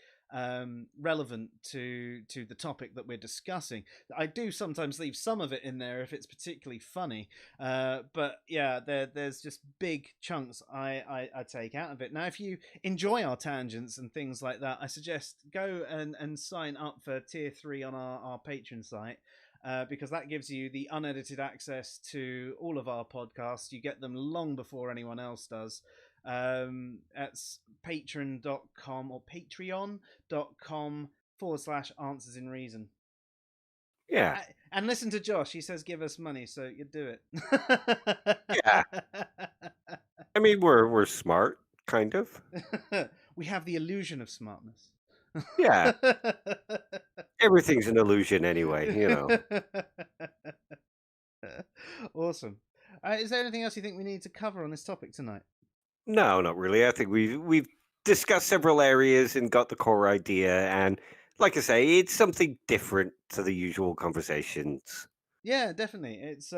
relevant to the topic that we're discussing. I do sometimes leave some of it in there if it's particularly funny, but yeah, there's just big chunks I take out of it. Now, if you enjoy our tangents and things like that, I suggest go and sign up for tier 3 on our Patreon site. Because that gives you the unedited access to all of our podcasts. You get them long before anyone else does. That's patreon.com or patreon.com/answers in reason. Yeah. And listen to Josh. He says give us money, so you do it. Yeah. I mean, we're smart, kind of. We have the illusion of smartness. Yeah. Everything's an illusion anyway. Awesome. Is there anything else you think we need to cover on this topic tonight? No, not really. I think we've discussed several areas and got the core idea. And like I say, it's something different to the usual conversations. Yeah, definitely. It's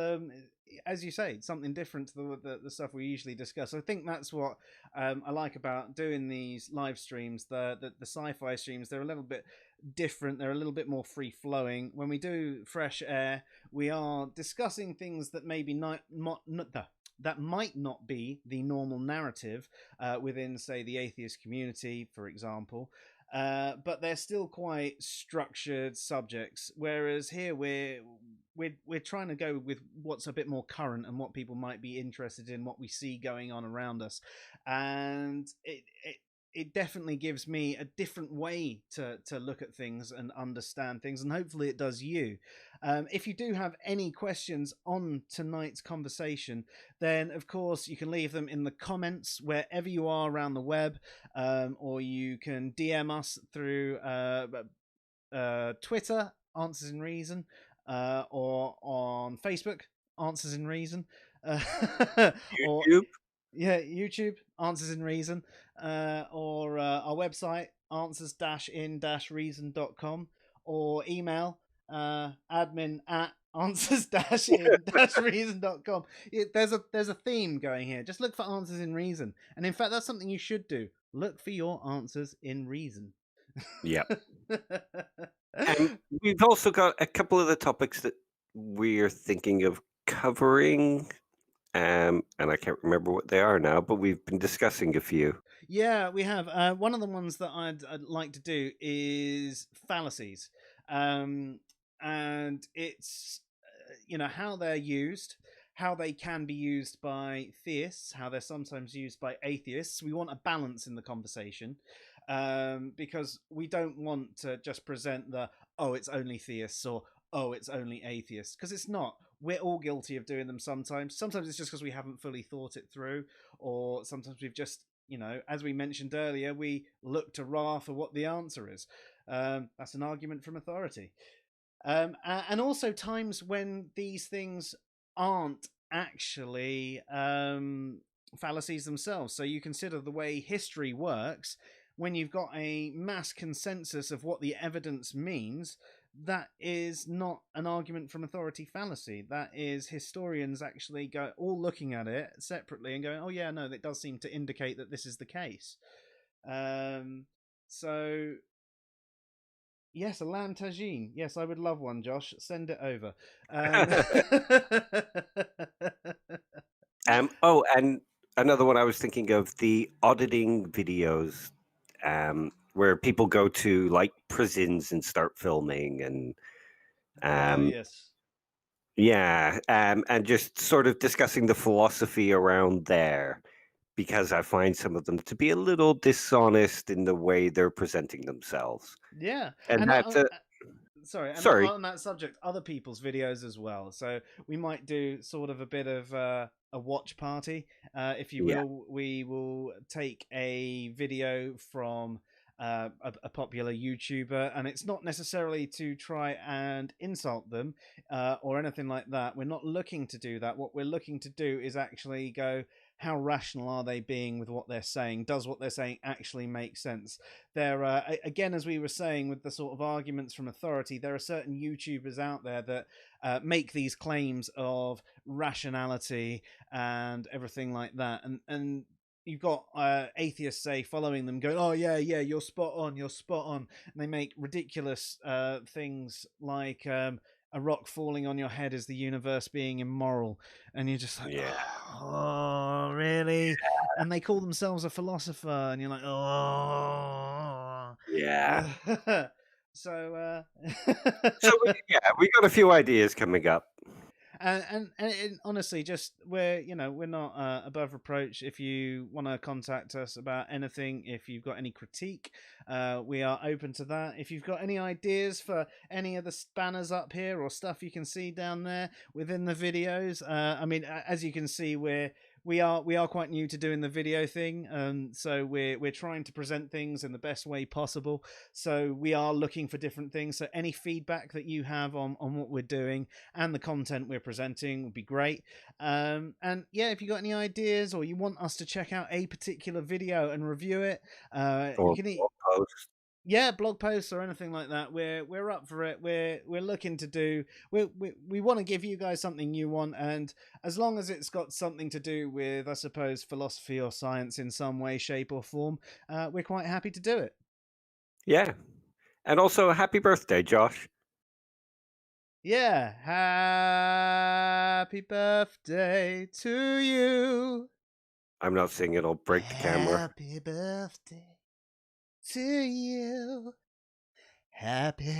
as you say, it's something different to the stuff we usually discuss. I think that's what I like about doing these live streams. The sci-fi streams, they're a little bit different. They're a little bit more free flowing. When we do fresh air, we are discussing things that maybe that might not be the normal narrative within, say, the atheist community, for example. But they're still quite structured subjects. Whereas here we're trying to go with what's a bit more current and what people might be interested in, what we see going on around us, and it definitely gives me a different way to look at things and understand things, and hopefully it does you. If you do have any questions on tonight's conversation, then of course you can leave them in the comments wherever you are around the web, or you can DM us through Twitter, Answers in Reason, or on Facebook, Answers in Reason, or YouTube. yeah, YouTube, Answers in Reason, or our website, answers-in-reason.com, or email admin at answers-in-reason.com. There's a theme going here. Just look for Answers in Reason, and in fact, that's something you should do. Look for your answers in reason. Yep. And we've also got a couple of the topics that we're thinking of covering. And I can't remember what they are now, but we've been discussing a few. Yeah, we have. One of the ones that I'd like to do is fallacies, and it's how they're used, how they can be used by theists, how they're sometimes used by atheists. We want a balance in the conversation, because we don't want to just present the it's only theists or it's only atheists, because it's not. We're all guilty of doing them sometimes. Sometimes it's just because we haven't fully thought it through, or sometimes we've just, as we mentioned earlier, we look to Ra for what the answer is. That's an argument from authority. And also times when these things aren't actually fallacies themselves. So you consider the way history works. When you've got a mass consensus of what the evidence means, that is not an argument from authority fallacy. That is historians actually all looking at it separately and going, oh yeah, no, that does seem to indicate that this is the case. So yes, a lamb tagine. Yes, I would love one, Josh. Send it over. And another one I was thinking of, the auditing videos, where people go to like prisons and start filming, and yes. yeah, and just sort of discussing the philosophy around there, because I find some of them to be a little dishonest in the way they're presenting themselves. Yeah, And and that's a and sorry. on that subject, other people's videos as well. So we might do sort of a bit of a watch party, if you Yeah. will. We will take a video from a popular YouTuber, and it's not necessarily to try and insult them or anything like that. We're not looking to do that. What we're looking to do is actually go, how rational are they being with what they're saying? Does what they're saying actually make sense? There, again, as we were saying, with the sort of arguments from authority, there are certain YouTubers out there that make these claims of rationality and everything like that, and you've got atheists, say, following them, going, oh yeah, you're spot on, and they make ridiculous things like a rock falling on your head is the universe being immoral, and you're just like, Yeah. oh really? And they call themselves a philosopher, and you're like, oh Yeah. so So we got a few ideas coming up. and honestly, just we're not above reproach. If you want to contact us about anything, if you've got any critique, we are open to that. If you've got any ideas for any of the banners up here or stuff you can see down there within the videos, I mean, as you can see, we are quite new to doing the video thing, so we're trying to present things in the best way possible. So we are looking for different things. So any feedback that you have on what we're doing and the content we're presenting would be great. And yeah, if you got any ideas or you want us to check out a particular video and review it, Or you can blog post. yeah, blog posts or anything like that. We're up for it. We're looking to do. We want to give you guys something you want, and as long as it's got something to do with, I suppose, philosophy or science in some way, shape, or form, we're quite happy to do it. Yeah. And also, happy birthday, Josh. Yeah, happy birthday to you. I'm not singing, I'll break the camera. Happy birthday to you. Happy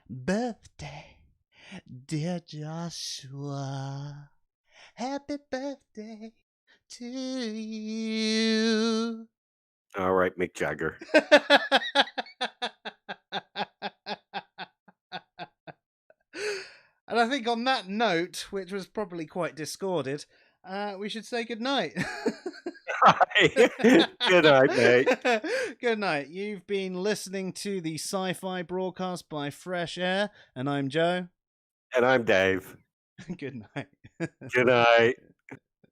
birthday, dear Joshua. Happy birthday to you. All right, make Mick Jagger. And I think on that note, which was probably quite discorded, we should say good night. Good night, mate. Good night. You've been listening to the Sci-Fi broadcast by Fresh Air, and I'm Joe. And I'm Dave. Good night. Good night.